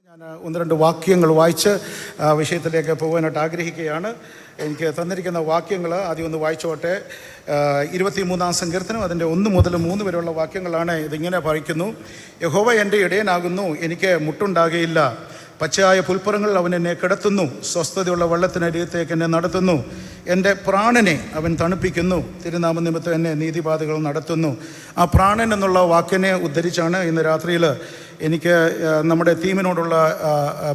ഞാൻ ഒന്ന് രണ്ട് വാക്യങ്ങൾ വായിച്ച് വിഷയത്തിലേക്ക് പോകാനായിട്ട് ആഗ്രഹിക്കുകയാണ്. എനിക്ക് തന്നിരിക്കുന്ന വാക്യങ്ങൾ ആദ്യം ഒന്ന് വായിച്ചോട്ടെ. 23-ാം സങ്കീർത്തനം അതിൻ്റെ 1 മുതൽ 3 വരെയുള്ള വാക്യങ്ങളാണ്. ഇതിങ്ങനെ വായിക്കുന്നു: യഹോവ എൻ്റെ ഇടയനാകുന്നു, എനിക്ക് മുട്ടുണ്ടാകുകയില്ല. പച്ചയായ പുൽപ്പുറങ്ങളിൽ അവൻ എന്നെ കിടത്തുന്നു, സ്വസ്ഥതയുള്ള വെള്ളത്തിനരികത്തേക്ക് എന്നെ നടത്തുന്നു. എൻ്റെ പ്രാണനെ അവൻ തണുപ്പിക്കുന്നു, തിരുനാമ നിമിത്തം എന്നെ നീതിപാതകൾ നടത്തുന്നു. ആ പ്രാണൻ എന്നുള്ള വാക്കിനെ ഉദ്ധരിച്ചാണ് ഇന്ന് രാത്രിയിൽ എനിക്ക് നമ്മുടെ തീമിനോടുള്ള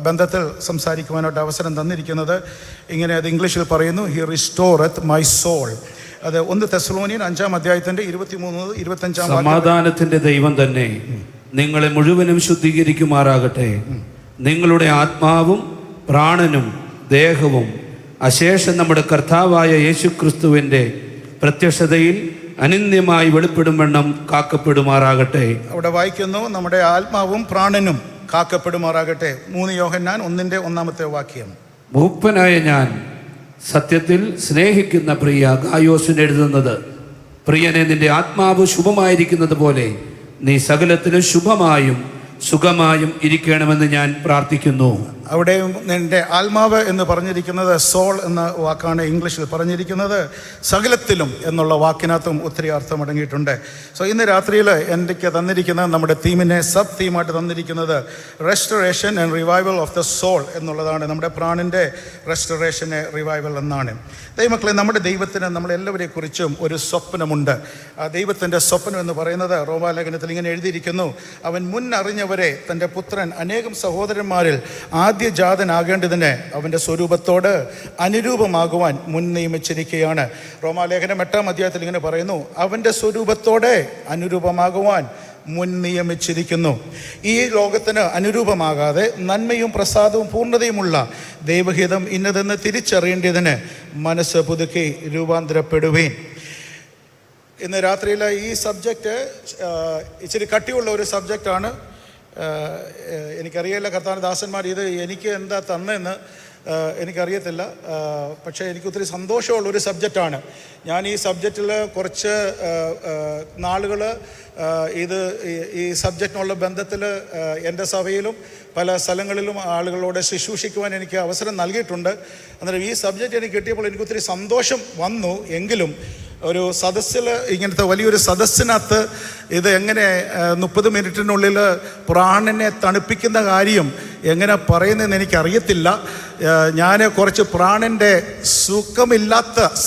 ബന്ധത്തിൽ സംസാരിക്കുവാനായിട്ട് അവസരം തന്നിരിക്കുന്നത്. ഇങ്ങനെ അത് ഇംഗ്ലീഷിൽ പറയുന്നു: ഹി റിസ്റ്റോറത്ത് മൈ സോൾ. അത് 1 തെസ്സലോനിയൻ 5-ാം അധ്യായത്തിൻ്റെ 23-25 സമാധാനത്തിൻ്റെ ദൈവം തന്നെ നിങ്ങളെ മുഴുവനും ശുദ്ധീകരിക്കുമാറാകട്ടെ. നിങ്ങളുടെ ആത്മാവും പ്രാണനും ദേഹവും അശേഷം നമ്മുടെ കർത്താവായ യേശുക്രിസ്തുവിൻ്റെ പ്രത്യക്ഷതയിൽ അനന്യമായി വെളിപ്പെടും വണ്ണം കാക്കപ്പെടുമാറാകട്ടെ. അവിടെ വായിക്കുന്നു: നമ്മുടെ ആത്മാവും പ്രാണനും കാക്കപ്പെടുമാറാകട്ടെ. 3 യോഹന്നാൻ 1-ാമത്തെ വാക്യം. മൂപ്പനായ ഞാൻ സത്യത്തിൽ സ്നേഹിക്കുന്ന പ്രിയ ഗായോസിന് എഴുതുന്നത്: പ്രിയനെ, നിന്റെ ആത്മാവ് ശുഭമായിരിക്കുന്നത് പോലെ നീ സകലത്തിലും ശുഭമായും സുഖമായും ഇരിക്കണമെന്ന് ഞാൻ പ്രാർത്ഥിക്കുന്നു. അവിടെ നിന്റെ ആത്മാവ് എന്ന് പറഞ്ഞിരിക്കുന്നത് സോൾ എന്ന വാക്കാണ് ഇംഗ്ലീഷിൽ പറഞ്ഞിരിക്കുന്നത്. സകലത്തിലും എന്നുള്ള വാക്കിനകത്തും ഒത്തിരി അർത്ഥം അടങ്ങിയിട്ടുണ്ട്. സോ ഇന്ന് രാത്രിയിൽ എനിക്ക് തന്നിരിക്കുന്ന നമ്മുടെ തീമിനെ സബ് തീമായിട്ട് തന്നിരിക്കുന്നത് restoration and revival of the soul എന്നുള്ളതാണ്. നമ്മുടെ പ്രാണിൻ്റെ റെസ്റ്റോറേഷന് റിവൈവൽ എന്നാണ്. ദൈവമക്കളെ, നമ്മുടെ ദൈവത്തിന് നമ്മളെല്ലാവരെ കുറിച്ചും ഒരു സ്വപ്നമുണ്ട്. ആ ദൈവത്തിൻ്റെ സ്വപ്നം എന്ന് പറയുന്നത് റോമാലേഖനത്തിൽ ഇങ്ങനെ എഴുതിയിരിക്കുന്നു: അവൻ മുൻ അറിഞ്ഞവരെ തൻ്റെ പുത്രൻ അനേകം സഹോദരന്മാരിൽ ആദ്യജാതനാകേണ്ടതിന് അവൻ്റെ സ്വരൂപത്തോട് അനുരൂപമാകുവാൻ മുൻ നിയമിച്ചിരിക്കുകയാണ്. റോമാലേഖനം 8-ാം അധ്യായത്തിൽ ഇങ്ങനെ പറയുന്നു: അവൻ്റെ സ്വരൂപത്തോടെ അനുരൂപമാകുവാൻ മുൻ നിയമിച്ചിരിക്കുന്നു. ഈ ലോകത്തിന് അനുരൂപമാകാതെ നന്മയും പ്രസാദവും പൂർണ്ണതയുമുള്ള ദൈവഹിതം ഇന്നതെന്ന് തിരിച്ചറിയേണ്ടതിന് മനസ്സ് പുതുക്കി രൂപാന്തരപ്പെടുവീൻ. ഇന്ന് രാത്രിയിലെ ഈ സബ്ജക്റ്റ് ഇച്ചിരി കട്ടിയുള്ള ഒരു സബ്ജക്റ്റാണ്. എനിക്കറിയില്ല കർത്താവിൻ്റെ ദാസന്മാർ ഇത് എനിക്ക് എന്താ തന്നെന്ന് എനിക്കറിയത്തില്ല. പക്ഷേ എനിക്ക് ഒത്തിരി സന്തോഷമുള്ളൊരു സബ്ജക്റ്റാണ്. ഞാൻ ഈ സബ്ജക്റ്റിൽ കുറച്ച് നാളുകൾ ഈ സബ്ജക്റ്റിനുള്ള ബന്ധത്തിൽ എൻ്റെ സഭയിലും പല സ്ഥലങ്ങളിലും ആളുകളോട് ശുശ്രൂഷിക്കുവാൻ എനിക്ക് അവസരം നൽകിയിട്ടുണ്ട്. അന്നേരം ഈ സബ്ജക്റ്റ് എനിക്ക് കിട്ടിയപ്പോൾ എനിക്ക് ഒത്തിരി സന്തോഷം വന്നു. എങ്കിലും ഒരു സദസ്സിൽ, ഇങ്ങനത്തെ വലിയൊരു സദസ്സിനകത്ത് ഇത് എങ്ങനെ 30 മിനിറ്റിനുള്ളിൽ പ്രാണനെ തണുപ്പിക്കുന്ന കാര്യം എങ്ങനെ പറയുന്നതെന്ന് എനിക്കറിയത്തില്ല. ഞാൻ കുറച്ച് പ്രാണൻ്റെ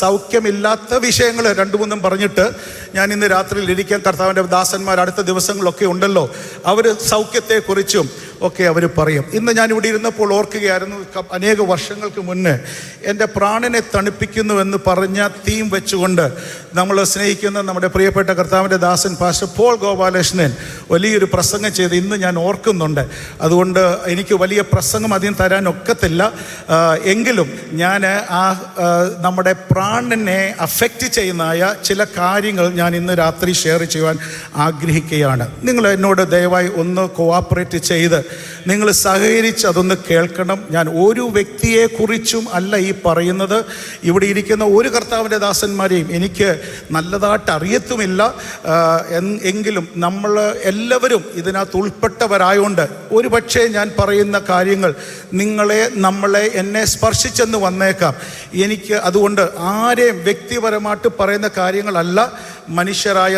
സൗഖ്യമില്ലാത്ത വിഷയങ്ങൾ 2-3 പറഞ്ഞിട്ട് ഞാൻ ഇന്ന് രാത്രിയിൽ ഇരിക്കാൻ, കർത്താവിൻ്റെ ദാസന്മാർ അടുത്ത ദിവസങ്ങളൊക്കെ ഉണ്ടല്ലോ, അവർ സൗഖ്യത്തെക്കുറിച്ചും ഒക്കെ അവർ പറയും. ഇന്ന് ഞാനിവിടെ ഇരുന്നപ്പോൾ ഓർക്കുകയായിരുന്നു, അനേക വർഷങ്ങൾക്ക് മുന്നേ എൻ്റെ പ്രാണനെ തണുപ്പിക്കുന്നുവെന്ന് പറഞ്ഞ തീം വെച്ചുകൊണ്ട് നമ്മൾ സ്നേഹിക്കുന്ന നമ്മുടെ പ്രിയപ്പെട്ട കർത്താവിൻ്റെ ദാസൻ പാസ്റ്റർ പോൾ ഗോപാലകൃഷ്ണൻ വലിയൊരു പ്രസംഗം ചെയ്ത് ഇന്ന് ഞാൻ ഓർക്കുന്നുണ്ട്. അതുകൊണ്ട് എനിക്ക് വലിയ പ്രസംഗം അധികം തരാൻ ഒക്കത്തില്ല. എങ്കിലും ഞാൻ നമ്മുടെ പ്രാണനെ അഫക്റ്റ് ചെയ്യുന്നതായ ചില കാര്യങ്ങൾ ഞാൻ ഇന്ന് രാത്രി ഷെയർ ചെയ്യുവാൻ ആഗ്രഹിക്കുകയാണ്. നിങ്ങൾ എന്നോട് ദയവായി ഒന്ന് കോആപ്പറേറ്റ് ചെയ്ത് നിങ്ങൾ സഹകരിച്ച് അതൊന്ന് കേൾക്കണം. ഞാൻ ഒരു വ്യക്തിയെക്കുറിച്ചും അല്ല ഈ പറയുന്നത്. ഇവിടെ ഇരിക്കുന്ന ഒരു കർത്താവിൻ്റെ ദാസന്മാരെയും എനിക്ക് നല്ലതായിട്ട് അറിയത്തുമില്ല. എങ്കിലും നമ്മൾ എല്ലാവരും ഇതിനകത്ത് ഉൾപ്പെട്ടവരായോണ്ട് ഒരു പക്ഷേ ഞാൻ പറയുന്ന കാര്യങ്ങൾ നമ്മളെ എന്നെ സ്പർശിച്ചെന്ന് വന്നേക്കാം. എനിക്ക് അതുകൊണ്ട് ആരെയും വ്യക്തിപരമായിട്ട് പറയുന്ന കാര്യങ്ങളല്ല. മനുഷ്യരായ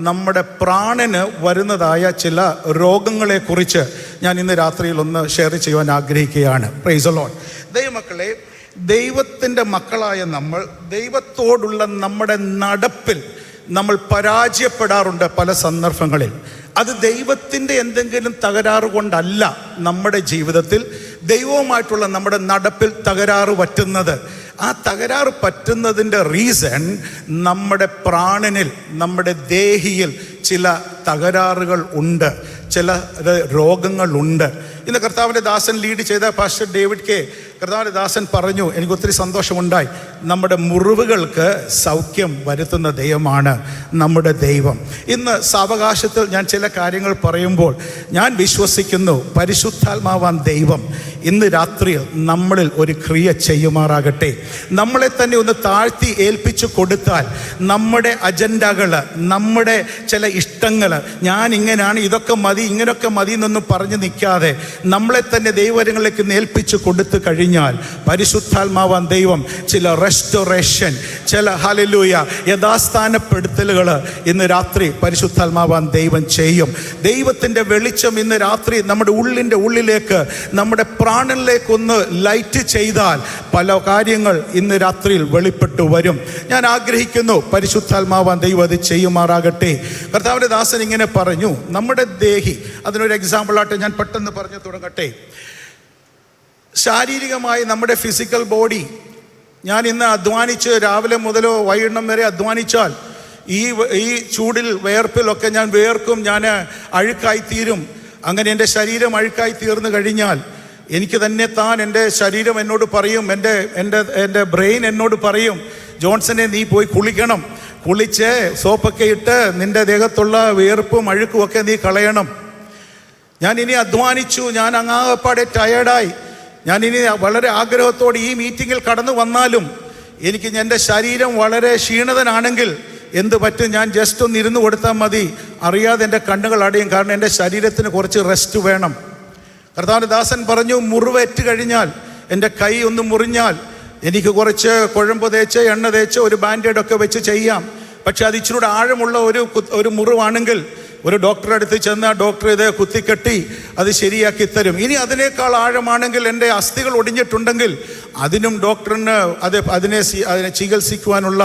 നമ്മുടെ പ്രാണന് വരുന്നതായ ചില രോഗങ്ങളെക്കുറിച്ച് ഞാൻ ഇന്ന് രാത്രിയിൽ ഒന്ന് ഷെയർ ചെയ്യുവാൻ ആഗ്രഹിക്കുകയാണ്. Price the Lord. ദൈവമക്കളെ, ദൈവത്തിൻ്റെ മക്കളായ നമ്മൾ ദൈവത്തോടുള്ള നമ്മുടെ നടപ്പിൽ നമ്മൾ പരാജയപ്പെടാറുണ്ട് പല സന്ദർഭങ്ങളിൽ. അത് ദൈവത്തിൻ്റെ എന്തെങ്കിലും തകരാറ് കൊണ്ടല്ല. നമ്മുടെ ജീവിതത്തിൽ ദൈവവുമായിട്ടുള്ള നമ്മുടെ നടപ്പിൽ തകരാറ് പറ്റുന്നത്, ആ തകരാറ് പറ്റുന്നതിൻ്റെ റീസൺ നമ്മുടെ പ്രാണനിൽ, നമ്മുടെ ദേഹിയിൽ ചില തകരാറുകൾ ഉണ്ട്, ചില രോഗങ്ങളുണ്ട്. ഇന്ന് കർത്താവിൻ്റെ ദാസൻ ലീഡ് ചെയ്ത പാസ്റ്റർ ഡേവിഡ് കെ കർത്താവിന്റെ ദാസൻ പറഞ്ഞു, എനിക്ക് ഒത്തിരി സന്തോഷമുണ്ടായി. നമ്മുടെ മുറിവുകൾക്ക് സൗഖ്യം വരുത്തുന്ന ദൈവമാണ് നമ്മുടെ ദൈവം. ഇന്ന് സാവകാശത്തിൽ ഞാൻ ചില കാര്യങ്ങൾ പറയുമ്പോൾ ഞാൻ വിശ്വസിക്കുന്നു പരിശുദ്ധാത്മാവാൻ ദൈവം ഇന്ന് രാത്രി നമ്മളിൽ ഒരു ക്രിയ ചെയ്യുമാറാകട്ടെ. നമ്മളെ തന്നെ ഒന്ന് താഴ്ത്തി ഏൽപ്പിച്ചു കൊടുത്താൽ നമ്മുടെ അജണ്ടകൾ, നമ്മുടെ ചില ഇഷ്ടങ്ങൾ, ഞാൻ ഇങ്ങനെയാണ്, ഇതൊക്കെ മതി, ഇങ്ങനെയൊക്കെ മതി എന്നൊന്നും പറഞ്ഞു നിൽക്കാതെ നമ്മളെ തന്നെ ദൈവങ്ങളിലേക്ക് ഏൽപ്പിച്ചു കൊടുത്തു കഴിഞ്ഞാൽ പരിശുദ്ധാത്മാവാൻ ദൈവം ചില റെസ്റ്റോറേഷൻ, ചില ഹല്ലേലൂയ യഥാസ്ഥാനപ്പെടുത്തലുകൾ ഇന്ന് രാത്രി പരിശുദ്ധാത്മാവാൻ ദൈവം ചെയ്യും. ദൈവത്തിൻ്റെ വെളിച്ചം ഇന്ന് രാത്രി നമ്മുടെ ഉള്ളിലേക്ക്, നമ്മുടെ പ്രാണനിലേക്കൊന്ന് ലൈറ്റ് ചെയ്താൽ പല കാര്യങ്ങൾ ഇന്ന് രാത്രിയിൽ വെളിപ്പെട്ടു വരും. ഞാൻ ആഗ്രഹിക്കുന്നു പരിശുദ്ധാത്മാവാൻ ദൈവം അത് ചെയ്യുമാറാകട്ടെ. കർത്താവിന്റെ ദാസൻ ഇങ്ങനെ പറഞ്ഞു, നമ്മുടെ ദേഹി, അതിനൊരു എക്സാമ്പിളായിട്ട് ഞാൻ പെട്ടെന്ന് പറഞ്ഞു തുടങ്ങട്ടെ. ശാരീരികമായി നമ്മുടെ ഫിസിക്കൽ ബോഡി, ഞാൻ ഇന്ന് അധ്വാനിച്ച് രാവിലെ മുതലോ വൈകിട്ട് വരെ അധ്വാനിച്ചാൽ ഈ ചൂടിൽ വേർപ്പിലൊക്കെ ഞാൻ വേർക്കും, ഞാൻ അഴുക്കായിത്തീരും. അങ്ങനെ എൻ്റെ ശരീരം അഴുക്കായി തീർന്നു കഴിഞ്ഞാൽ എനിക്ക് തന്നെ എൻ്റെ ശരീരം എന്നോട് പറയും, എൻ്റെ ബ്രെയിൻ എന്നോട് പറയും, ജോൺസനെ നീ പോയി കുളിക്കണം, കുളിച്ച് സോപ്പൊക്കെ ഇട്ട് നിൻ്റെ ദേഹത്തുള്ള വേർപ്പും അഴുക്കും ഒക്കെ നീ കളയണം. ഞാൻ ഇനി അധ്വാനിച്ചു, ഞാൻ അങ്ങാപ്പാടെ ടയേർഡായി, ഞാൻ ഇനി വളരെ ആഗ്രഹത്തോടെ ഈ മീറ്റിങ്ങിൽ കടന്നു വന്നാലും എനിക്ക് എൻ്റെ ശരീരം വളരെ ക്ഷീണിതനാണെങ്കിൽ എന്ത് പറ്റും? ഞാൻ ജസ്റ്റ് ഒന്ന് ഇരുന്ന് കൊടുത്താൽ മതി, അറിയാതെ എൻ്റെ കണ്ണുകൾ അടയും. കാരണം എൻ്റെ ശരീരത്തിന് കുറച്ച് റെസ്റ്റ് വേണം. കർത്താവിന്റെ ദാസൻ പറഞ്ഞു, മുറിവേറ്റ് കഴിഞ്ഞാൽ, എൻ്റെ കൈ ഒന്ന് മുറിഞ്ഞാൽ എനിക്ക് കുറച്ച് കുഴമ്പ് തേച്ച് എണ്ണ തേച്ച് ഒരു ബാൻഡേഡൊക്കെ വെച്ച് ചെയ്യാം. പക്ഷെ അത് ഇച്ചിരൂടെ ആഴമുള്ള ഒരു മുറിവാണെങ്കിൽ ഒരു ഡോക്ടറെ അടുത്ത് ചെന്ന് ഡോക്ടർ ഇത് കുത്തിക്കെട്ടി അത് ശരിയാക്കി തരും. ഇനി അതിനേക്കാൾ ആഴമാണെങ്കിൽ എൻ്റെ അസ്ഥികൾ ഒടിഞ്ഞിട്ടുണ്ടെങ്കിൽ അതിനും ഡോക്ടറിന് അതിനെ ചികിത്സിക്കുവാനുള്ള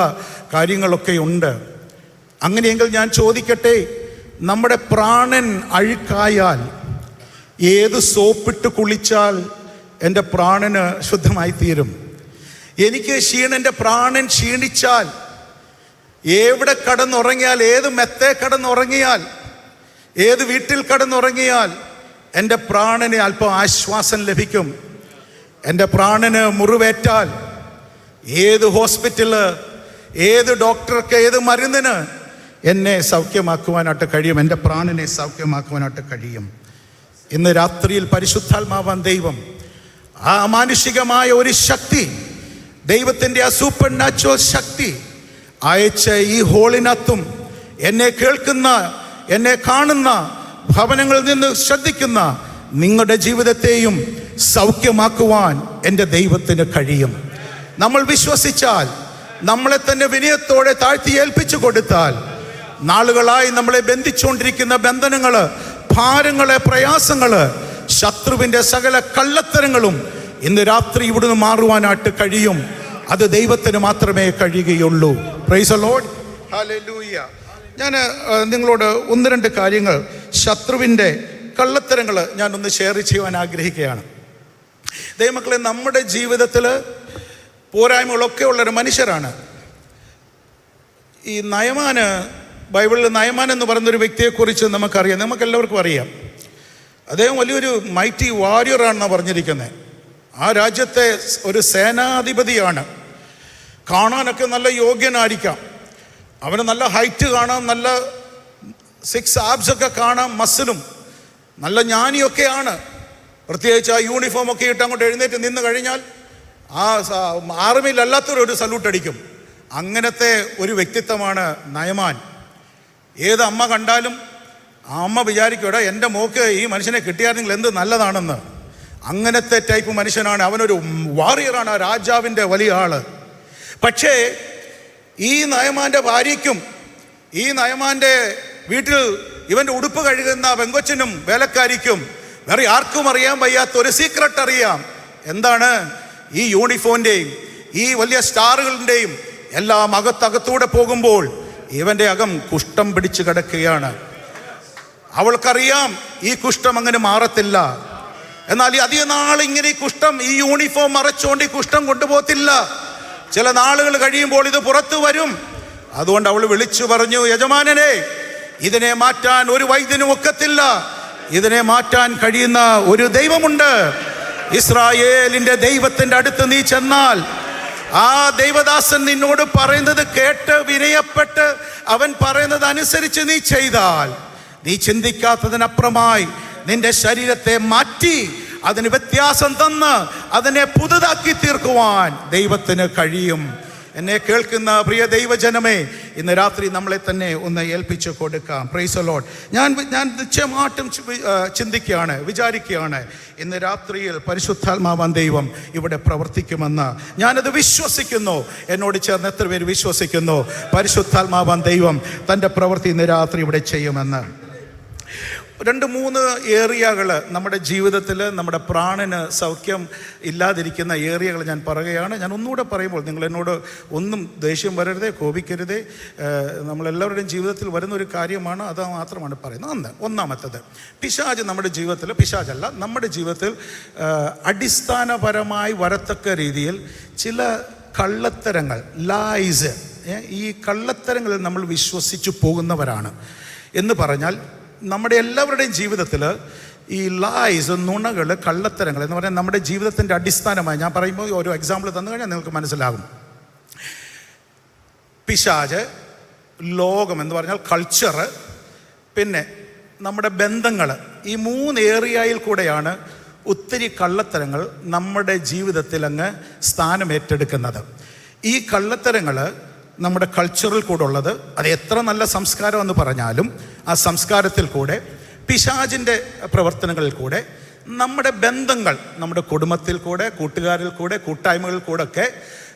കാര്യങ്ങളൊക്കെ ഉണ്ട്. അങ്ങനെയെങ്കിൽ ഞാൻ ചോദിക്കട്ടെ, നമ്മുടെ പ്രാണൻ അഴുക്കായാൽ ഏത് സോപ്പിട്ട് കുളിച്ചാൽ എൻ്റെ പ്രാണന് ശുദ്ധമായി തീരും? എനിക്ക് എൻ്റെ പ്രാണൻ ക്ഷീണിച്ചാൽ, എവിടെ കടന്നുറങ്ങിയാൽ, ഏത് മെത്തേ കടന്നുറങ്ങിയാൽ, ഏത് വീട്ടിൽ കടന്നുറങ്ങിയാൽ എൻ്റെ പ്രാണന് അല്പം ആശ്വാസം ലഭിക്കും. എൻ്റെ പ്രാണന് മുറിവേറ്റാൽ ഏത് ഹോസ്പിറ്റല്, ഏത് ഡോക്ടർക്ക്, ഏത് മരുന്നിന് എന്നെ സൗഖ്യമാക്കുവാനായിട്ട് കഴിയും, എൻ്റെ പ്രാണനെ സൗഖ്യമാക്കുവാനായിട്ട് കഴിയും. ഇന്ന് രാത്രിയിൽ പരിശുദ്ധാത്മാവാൻ ദൈവം ആ അമാനുഷികമായ ഒരു ശക്തി, ദൈവത്തിൻ്റെ ആ സൂപ്പർ നാച്ചുറൽ ശക്തി അയച്ച ഈ ഹോളിനകത്തും എന്നെ കേൾക്കുന്ന, എന്നെ കാണുന്ന, ഭവനങ്ങളിൽ നിന്ന് ശ്രദ്ധിക്കുന്ന നിങ്ങളുടെ ജീവിതത്തെയും സൗഖ്യമാക്കുവാൻ എൻ്റെ ദൈവത്തിന് കഴിയും. നമ്മൾ വിശ്വസിച്ചാൽ, നമ്മളെ തന്നെ വിനയത്തോടെ താഴ്ത്തി ഏൽപ്പിച്ചു കൊടുത്താൽ, നാളുകളായി നമ്മളെ ബന്ധിച്ചുകൊണ്ടിരിക്കുന്ന ബന്ധനങ്ങള്, ഭാരങ്ങള്, പ്രയാസങ്ങള്, ശത്രുവിൻ്റെ സകല കള്ളത്തരങ്ങളും ഇന്ന് രാത്രി ഇവിടുന്ന് മാറുവാനായിട്ട് കഴിയും. അത് ദൈവത്തിന് മാത്രമേ കഴിയുകയുള്ളൂ. Price the Lord, hallelujah. ഞാൻ നിങ്ങളോട് ഒന്ന് രണ്ട് കാര്യങ്ങൾ, ശത്രുവിൻ്റെ കള്ളത്തരങ്ങൾ ഞാനൊന്ന് ഷെയർ ചെയ്യുവാൻ ആഗ്രഹിക്കുകയാണ്. ദൈവമക്കളെ, നമ്മുടെ ജീവിതത്തിൽ പോരായ്മകളൊക്കെ ഉള്ളൊരു മനുഷ്യരാണ്. ഈ നയമാന്, ബൈബിളിൽ നയമാൻ എന്ന് പറയുന്നൊരു വ്യക്തിയെക്കുറിച്ച് നമുക്കറിയാം, നമുക്കെല്ലാവർക്കും അറിയാം. അദ്ദേഹം വലിയൊരു മൈറ്റി വാരിയറാണെന്നാണ് പറഞ്ഞിരിക്കുന്നത്. ആ രാജ്യത്തെ ഒരു സേനാധിപതിയാണ്. കാണാനൊക്കെ നല്ല യോഗ്യനായിരിക്കാം, അവന് നല്ല ഹൈറ്റ് കാണാം, നല്ല 6 ആബ്സൊക്കെ കാണാം, മസിലും നല്ല ജ്ഞാനിയൊക്കെയാണ്. പ്രത്യേകിച്ച് ആ യൂണിഫോം ഒക്കെ ഇട്ട് അങ്ങോട്ട് എഴുന്നേറ്റ് നിന്ന് കഴിഞ്ഞാൽ ആ ആർമിയിലല്ലാത്തൊരു സല്യൂട്ട് അടിക്കും. അങ്ങനത്തെ ഒരു വ്യക്തിത്വമാണ് നയമാൻ. ഏത് അമ്മ കണ്ടാലും ആ അമ്മ വിചാരിക്കൂടെ, എൻ്റെ മോക്ക് ഈ മനുഷ്യനെ കിട്ടിയായിരുന്നെങ്കിൽ എന്ത് നല്ലതാണെന്ന്. അങ്ങനത്തെ ടൈപ്പ് മനുഷ്യനാണ്. അവനൊരു വാറിയറാണ്, രാജാവിൻ്റെ വലിയ ആള്. പക്ഷേ ഈ നയമാൻ്റെ ഭാര്യയ്ക്കും ഈ നയമാൻ്റെ വീട്ടിൽ ഇവൻ്റെ ഉടുപ്പ് കഴുകുന്ന പെങ്കൊച്ചിനും വേലക്കാരിക്കും വേറെ ആർക്കും അറിയാൻ വയ്യാത്ത ഒരു സീക്രട്ട് അറിയാം. എന്താണ്? ഈ യൂണിഫോമിൻ്റെയും ഈ വലിയ സ്റ്റാറുകളുടെയും എല്ലാം അകത്തൂടെ പോകുമ്പോൾ ഇവൻ്റെ അകം കുഷ്ഠം പിടിച്ചു കിടക്കുകയാണ്. അവൾക്കറിയാം ഈ കുഷ്ഠം അങ്ങനെ മാറത്തില്ല. എന്നാൽ അധിക നാൾ ഇങ്ങനെ ഈ കുഷ്ഠം, ഈ യൂണിഫോം മറച്ചുകൊണ്ട് ഈ കുഷ്ഠം കൊണ്ടുപോകത്തില്ല. ചില നാളുകൾ കഴിയുമ്പോൾ ഇത് പുറത്തു വരും. അതുകൊണ്ട് അവൾ വിളിച്ചു പറഞ്ഞു, യജമാനനെ, ഇതിനെ മാറ്റാൻ ഒരു വൈദ്യനും ഒക്കത്തില്ല. ഇതിനെ മാറ്റാൻ കഴിയുന്ന ഒരു ദൈവമുണ്ട്. ഇസ്രായേലിന്റെ ദൈവത്തിന്റെ അടുത്ത് നീ ചെന്നാൽ ആ ദൈവദാസൻ നിന്നോട് പറയുന്നത് കേട്ട് വിനയപ്പെട്ട് അവൻ പറയുന്നത് അനുസരിച്ച് നീ ചെയ്താൽ, നീ ചിന്തിക്കാത്തതിനപ്പുറമായി നിന്റെ ശരീരത്തെ മാറ്റി അതിന് വ്യത്യാസം തന്ന് അതിനെ പുതുതാക്കി തീർക്കുവാൻ ദൈവത്തിന് കഴിയും. എന്നെ കേൾക്കുന്ന പ്രിയ ദൈവജനമേ, ഇന്ന് രാത്രി നമ്മളെ തന്നെ ഒന്ന് ഏൽപ്പിച്ച് കൊടുക്കാം. Price the Lord. ഞാൻ നിശ്ചയമായിട്ടും ചിന്തിക്കുകയാണ്, വിചാരിക്കുകയാണ്, ഇന്ന് രാത്രിയിൽ പരിശുദ്ധാത്മാവാൻ ദൈവം ഇവിടെ പ്രവർത്തിക്കുമെന്ന് ഞാനത് വിശ്വസിക്കുന്നു. എന്നോട് ചേർന്ന് എത്ര പേര് വിശ്വസിക്കുന്നു പരിശുദ്ധാത്മാവാൻ ദൈവം തൻ്റെ പ്രവൃത്തി ഇന്ന് രാത്രി ഇവിടെ ചെയ്യുമെന്ന്? 2-3 ഏരിയകൾ നമ്മുടെ ജീവിതത്തിൽ നമ്മുടെ പ്രാണന് സൗഖ്യം ഇല്ലാതിരിക്കുന്ന ഏരിയകൾ ഞാൻ പറയുകയാണ്. ഞാൻ ഒന്നുകൂടെ പറയുമ്പോൾ നിങ്ങൾ എന്നോട് ഒന്നും ദേഷ്യം വരരുതേ, കോപിക്കരുതേ. നമ്മളെല്ലാവരുടെയും ജീവിതത്തിൽ വരുന്ന ഒരു കാര്യമാണ്, അത് മാത്രമാണ് പറയുന്നത്. ഒന്നാമത്തത്, പിശാച് നമ്മുടെ ജീവിതത്തിൽ, പിശാചല്ല നമ്മുടെ ജീവിതത്തിൽ അടിസ്ഥാനപരമായി വരത്തക്ക രീതിയിൽ ചില കള്ളത്തരങ്ങൾ, ലൈസ്, ഈ കള്ളത്തരങ്ങളിൽ നമ്മൾ വിശ്വസിച്ചു പോകുന്നവരാണ്. എന്ന് പറഞ്ഞാൽ നമ്മുടെ എല്ലാവരുടെയും ജീവിതത്തിൽ ഈ ലൈസ്, നുണകൾ, കള്ളത്തരങ്ങൾ എന്ന് പറഞ്ഞാൽ നമ്മുടെ ജീവിതത്തിൻ്റെ അടിസ്ഥാനമായി. ഞാൻ പറയുമ്പോൾ ഒരു എക്സാമ്പിൾ തന്നു കഴിഞ്ഞാൽ നിങ്ങൾക്ക് മനസ്സിലാകും. പിശാച്, ലോകം എന്ന് പറഞ്ഞാൽ കൾച്ചർ, പിന്നെ നമ്മുടെ ബന്ധങ്ങൾ, ഈ 3 ഏരിയയിൽ കൂടെയാണ് ഒത്തിരി കള്ളത്തരങ്ങൾ നമ്മുടെ ജീവിതത്തിൽ അങ്ങ് സ്ഥാനം ഏറ്റെടുക്കുന്നത്. ഈ കള്ളത്തരങ്ങൾ നമ്മുടെ കൾച്ചറിൽ കൂടെ ഉള്ളത്, അത് എത്ര നല്ല സംസ്കാരം എന്ന് പറഞ്ഞാലും ആ സംസ്കാരത്തിൽ കൂടെ, പിശാചിൻ്റെ പ്രവർത്തനങ്ങളിൽ കൂടെ, നമ്മുടെ ബന്ധങ്ങൾ, നമ്മുടെ കുടുംബത്തിൽ കൂടെ, കൂട്ടുകാരിൽ കൂടെ, കൂട്ടായ്മകളിൽ കൂടെ ഒക്കെ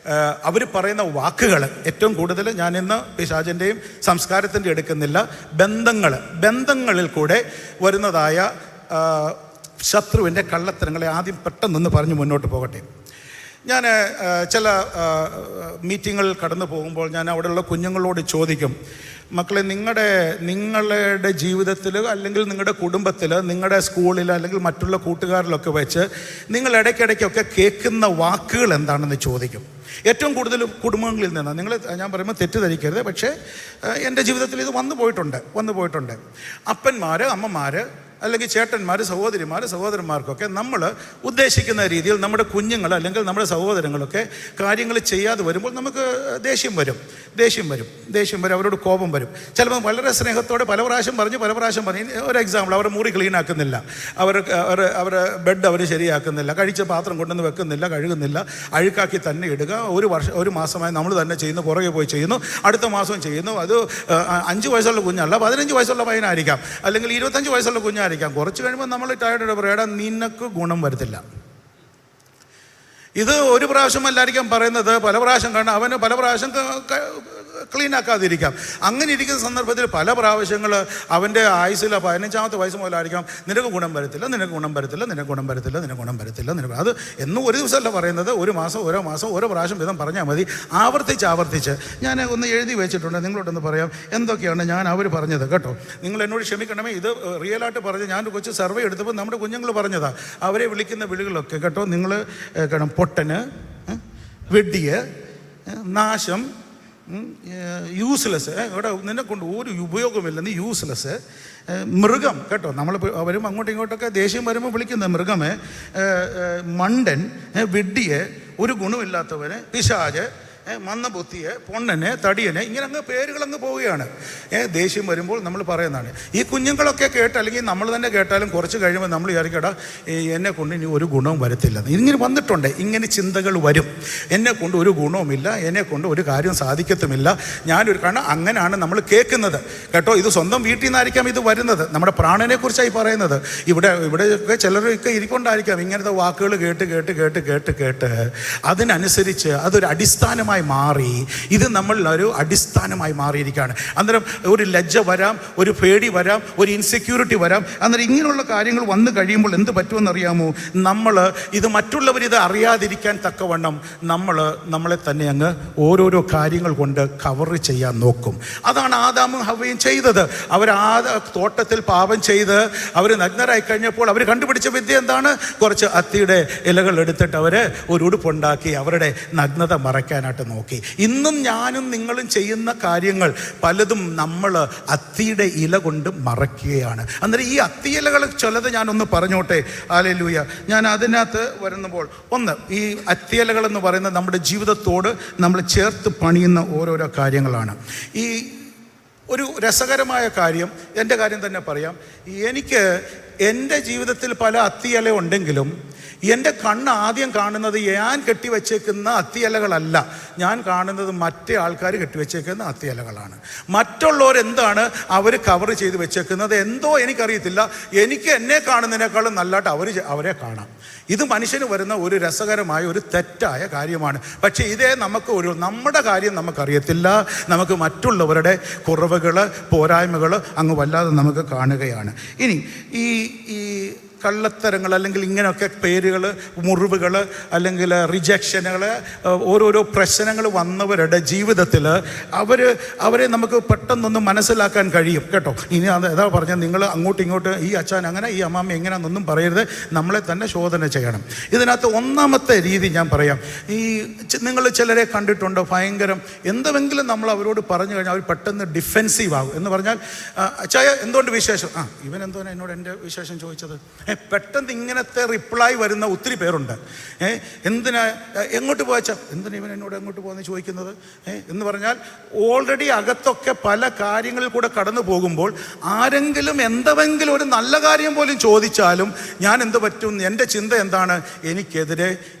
അവർ പറയുന്ന വാക്കുകൾ, ഏറ്റവും കൂടുതൽ ഞാനിന്ന് പിശാചിൻ്റെയും സംസ്കാരത്തിൻ്റെ എടുക്കുന്നില്ല, ബന്ധങ്ങളിൽ കൂടെ വരുന്നതായ ശത്രുവിൻ്റെ കള്ളത്തരങ്ങളെ ആദ്യം പെട്ടെന്നൊന്ന് പറഞ്ഞ് മുന്നോട്ട് പോകട്ടെ. ഞാൻ ചില മീറ്റിങ്ങുകളിൽ കടന്നു പോകുമ്പോൾ ഞാൻ അവിടെയുള്ള കുഞ്ഞുങ്ങളോട് ചോദിക്കും, മക്കളെ, നിങ്ങളുടെ ജീവിതത്തിൽ അല്ലെങ്കിൽ നിങ്ങളുടെ കുടുംബത്തിൽ, നിങ്ങളുടെ സ്കൂളിൽ അല്ലെങ്കിൽ മറ്റുള്ള കൂട്ടുകാരിലൊക്കെ വെച്ച് നിങ്ങൾ ഇടയ്ക്കിടയ്ക്കൊക്കെ കേൾക്കുന്ന വാക്കുകൾ എന്താണെന്ന് ചോദിക്കും. ഏറ്റവും കൂടുതൽ കുടുംബങ്ങളിൽ നിന്ന്. ഞാൻ പറയുമ്പോൾ തെറ്റിദ്ധരിക്കരുത്, പക്ഷേ എൻ്റെ ജീവിതത്തിൽ ഇത് വന്നു പോയിട്ടുണ്ട്. അപ്പന്മാർ, അമ്മമാർ, അല്ലെങ്കിൽ ചേട്ടന്മാർ, സഹോദരന്മാർക്കൊക്കെ നമ്മൾ ഉദ്ദേശിക്കുന്ന രീതിയിൽ നമ്മുടെ കുഞ്ഞുങ്ങൾ അല്ലെങ്കിൽ നമ്മുടെ സഹോദരങ്ങളൊക്കെ കാര്യങ്ങൾ ചെയ്യാതെ വരുമ്പോൾ നമുക്ക് ദേഷ്യം വരും. അവരോട് കോപം വരും. ചിലപ്പോൾ വളരെ സ്നേഹത്തോടെ പല പ്രാവശ്യം പറഞ്ഞ് ഒരു എക്സാമ്പിൾ, അവർ മുറി ക്ലീൻ ആക്കുന്നില്ല, അവർ ബെഡ് അവർ ശരിയാക്കുന്നില്ല, കഴിച്ച പാത്രം കൊണ്ടുവന്ന് വെക്കുന്നില്ല, കഴുകുന്നില്ല, അഴുക്കാക്കി തന്നെ ഇടുക. ഒരു മാസമായി നമ്മൾ തന്നെ ചെയ്യുന്നു, പുറകെ പോയി ചെയ്യുന്നു, അടുത്ത മാസവും ചെയ്യുന്നു. അത് 5 വയസ്സുള്ള കുഞ്ഞല്ല, 15 വയസ്സുള്ള പയ്യനായിരിക്കാം, അല്ലെങ്കിൽ 25 വയസ്സുള്ള കുഞ്ഞായിരിക്കാം. കുറച്ച് കഴിയുമ്പോൾ നമ്മൾ ടയർഡ് പറയടാ, നിനക്ക് ഗുണം വരത്തില്ല. ഇത് ഒരു പ്രാവശ്യമല്ലായിരിക്കാം പറയുന്നത്, പല പ്രാവശ്യം കാരണം അവന് പല പ്രാവശ്യം ക്ലീൻ ആക്കാതിരിക്കാം. അങ്ങനെ ഇരിക്കുന്ന സന്ദർഭത്തിൽ പല പ്രാവശ്യങ്ങൾ അവൻ്റെ ആയുസിൽ 15ാമത്തെ വയസ്സ് മുതലായിരിക്കാം, നിനക്ക് ഗുണം വരത്തില്ല. അത് എന്നും ഒരു ദിവസമല്ല പറയുന്നത്, ഓരോ പ്രാവശ്യം വീതം പറഞ്ഞാൽ മതി. ആവർത്തിച്ച് ഞാൻ ഒന്ന് എഴുതി വെച്ചിട്ടുണ്ട്, നിങ്ങളോടൊന്ന് പറയാം എന്തൊക്കെയാണ് ഞാൻ അവർ പറഞ്ഞത് കേട്ടോ. നിങ്ങൾ എന്നോട് ക്ഷമിക്കണമേ, ഇത് റിയലായിട്ട് പറഞ്ഞ് ഞാൻ കൊച്ചു സർവേ എടുത്തപ്പോൾ നമ്മുടെ കുഞ്ഞുങ്ങൾ പറഞ്ഞതാണ്. അവരെ വിളിക്കുന്ന വിളികളൊക്കെ കേട്ടോ നിങ്ങൾ കേട്ടോ. പൊട്ടന്, വെടിയ്, നാശം, യൂസ്ലെസ്, ഇവിടെ നിന്നെ കൊണ്ട് ഒരു ഉപയോഗമില്ല, നീ യൂസ്ലെസ്, മൃഗം കേട്ടോ. നമ്മൾ അവരും അങ്ങോട്ടും ഇങ്ങോട്ടൊക്കെ ദേഷ്യം വരുമ്പോൾ വിളിക്കുന്ന മൃഗമേ, മണ്ടൻ, വെടിയെ, ഒരു ഗുണമില്ലാത്തവന്, പിശാച്, മന്ദബുദ്ധിയെ, പൊണ്ണനെ, തടിയനെ, ഇങ്ങനെ അങ്ങ് പേരുകളങ്ങ് പോവുകയാണ്. ദേഷ്യം വരുമ്പോൾ നമ്മൾ പറയുന്നതാണ്. ഈ കുഞ്ഞുങ്ങളൊക്കെ കേട്ട് അല്ലെങ്കിൽ നമ്മൾ തന്നെ കേട്ടാലും കുറച്ച് കഴിയുമ്പോൾ നമ്മൾ വിചാരിക്കടാ, എന്നെ കൊണ്ട് ഇനി ഒരു ഗുണവും വരത്തില്ല. ഇങ്ങനെ വന്നിട്ടുണ്ട്, ഇങ്ങനെ ചിന്തകൾ വരും. എന്നെ കൊണ്ട് ഒരു ഗുണവുമില്ല, എന്നെ കൊണ്ട് ഒരു കാര്യം സാധിക്കത്തുമില്ല, കാരണം അങ്ങനെയാണ് നമ്മൾ കേൾക്കുന്നത് കേട്ടോ. ഇത് സ്വന്തം വീട്ടിൽ നിന്നായിരിക്കാം ഇത് വരുന്നത്, നമ്മുടെ പ്രാണനെ കുറിച്ചായി പറയുന്നത്. ഇവിടെയൊക്കെ ചിലരൊക്കെ ഇരിക്കൊണ്ടായിരിക്കാം ഇങ്ങനത്തെ വാക്കുകൾ കേട്ട് അതിനനുസരിച്ച് അതൊരു അടിസ്ഥാനമായി മാറി. ഇത് ഒരു അടിസ്ഥാനമായി മാറിയിരിക്കുകയാണ്. അന്നേരം ഒരു ലജ്ജ വരാം, ഒരു പേടി വരാം, ഒരു ഇൻസെക്യൂരിറ്റി വരാം. അന്നേരം ഇങ്ങനെയുള്ള കാര്യങ്ങൾ വന്നു കഴിയുമ്പോൾ എന്ത് പറ്റുമെന്നറിയാമോ? ഇത് മറ്റുള്ളവരിത് അറിയാതിരിക്കാൻ തക്കവണ്ണം നമ്മളെ തന്നെ അങ്ങ് ഓരോരോ കാര്യങ്ങൾ കൊണ്ട് കവർ ചെയ്യാൻ നോക്കും. അതാണ് ആദാമും ഹവ്വയും ചെയ്തത്. അവർ തോട്ടത്തിൽ പാപം ചെയ്ത് അവർ നഗ്നരായി കഴിഞ്ഞപ്പോൾ അവർ കണ്ടുപിടിച്ച വിദ്യ എന്താണ്? കുറച്ച് അത്തിയുടെ ഇലകൾ എടുത്തിട്ട് അവർ ഒരു ഉടുപ്പുണ്ടാക്കി അവരുടെ നഗ്നത മറയ്ക്കാനായിട്ട് നോക്കാനായിട്ട് നോക്കി. ഇന്നും ഞാനും നിങ്ങളും ചെയ്യുന്ന കാര്യങ്ങൾ പലതും നമ്മൾ അത്തിയുടെ ഇല കൊണ്ട് മറയ്ക്കുകയാണ്. അന്നേരം ഈ അത്തിയിലകൾ ചിലത് ഞാനൊന്ന് പറഞ്ഞോട്ടെ. ഹല്ലേലൂയ. ഞാൻ അതിനകത്ത് വരുമ്പോൾ ഒന്ന്, ഈ അത്തിയിലകൾ എന്ന് പറയുന്നത് നമ്മുടെ ജീവിതത്തോട് നമ്മൾ ചേർത്ത് പണിയുന്ന ഓരോരോ കാര്യങ്ങളാണ്. ഈ ഒരു രസകരമായ കാര്യം, എൻ്റെ കാര്യം തന്നെ പറയാം. എനിക്ക് എൻ്റെ ജീവിതത്തിൽ പല അത്തിയില ഉണ്ടെങ്കിലും എൻ്റെ കണ്ണ് ആദ്യം കാണുന്നത് ഞാൻ കെട്ടിവെച്ചേക്കുന്ന അത്തിയിലകളല്ല, ഞാൻ കാണുന്നത് മറ്റേ ആൾക്കാർ കെട്ടിവെച്ചേക്കുന്ന അത്തിയിലകളാണ്. മറ്റുള്ളവരെന്താണ് അവർ കവർ ചെയ്ത് വെച്ചേക്കുന്നത് എന്തോ എനിക്കറിയത്തില്ല. എനിക്ക് എന്നെ കാണുന്നതിനേക്കാളും നല്ലതായിട്ട് അവരെ കാണാം. ഇത് മനുഷ്യന് വരുന്ന ഒരു രസകരമായ ഒരു തെറ്റായ കാര്യമാണ്. പക്ഷേ ഇതേ നമ്മുടെ കാര്യം നമുക്കറിയത്തില്ല. നമുക്ക് മറ്റുള്ളവരുടെ കുറവുകൾ, പോരായ്മകൾ അങ്ങ് വല്ലാതെ നമുക്ക് കാണുകയാണ്. ഇനി ഈ കള്ളത്തരങ്ങൾ അല്ലെങ്കിൽ ഇങ്ങനെയൊക്കെ പേരുകൾ, മുറിവുകൾ, അല്ലെങ്കിൽ റിജക്ഷനുകൾ, ഓരോരോ പ്രശ്നങ്ങൾ വന്നവരുടെ ജീവിതത്തിൽ അവരെ നമുക്ക് പെട്ടെന്നൊന്ന് മനസ്സിലാക്കാൻ കഴിയും കേട്ടോ. ഇനി അതാ പറഞ്ഞാൽ നിങ്ങൾ അങ്ങോട്ടും ഇങ്ങോട്ട് ഈ അച്ഛൻ അങ്ങനെ ഈ അമ്മാമ്മ എങ്ങനെയാണെന്നൊന്നും പറയരുത്. നമ്മളെ തന്നെ ശോധന ചെയ്യണം. ഇതിനകത്ത് ഒന്നാമത്തെ രീതി ഞാൻ പറയാം. ഈ നിങ്ങൾ ചിലരെ കണ്ടിട്ടുണ്ട്, ഭയങ്കരം എന്തെങ്കിലും നമ്മൾ അവരോട് പറഞ്ഞു കഴിഞ്ഞാൽ അവർ പെട്ടെന്ന് ഡിഫെൻസീവ് ആകും. എന്ന് പറഞ്ഞാൽ അച്ഛായ എന്തുകൊണ്ട് വിശേഷം, ഇവൻ എന്തോന്നാ എന്നോട് എൻ്റെ വിശേഷം ചോദിച്ചത്, പെട്ടെന്ന് ഇങ്ങനത്തെ റിപ്ലൈ വരുന്ന ഒത്തിരി പേരുണ്ട്. എന്തിനാ എങ്ങോട്ട് പോയച്ചാ, എന്തിനാ ഇവൻ എന്നോട് എങ്ങോട്ട് പോകുന്നത് ചോദിക്കുന്നത് എന്ന് പറഞ്ഞാൽ ഓൾറെഡി അകത്തൊക്കെ പല കാര്യങ്ങളിൽ കൂടെ കടന്നു പോകുമ്പോൾ ആരെങ്കിലും എന്തെങ്കിലും ഒരു നല്ല കാര്യം പോലും ചോദിച്ചാലും ഞാൻ എന്ത് പറ്റും, എൻ്റെ ചിന്ത എന്താണ്,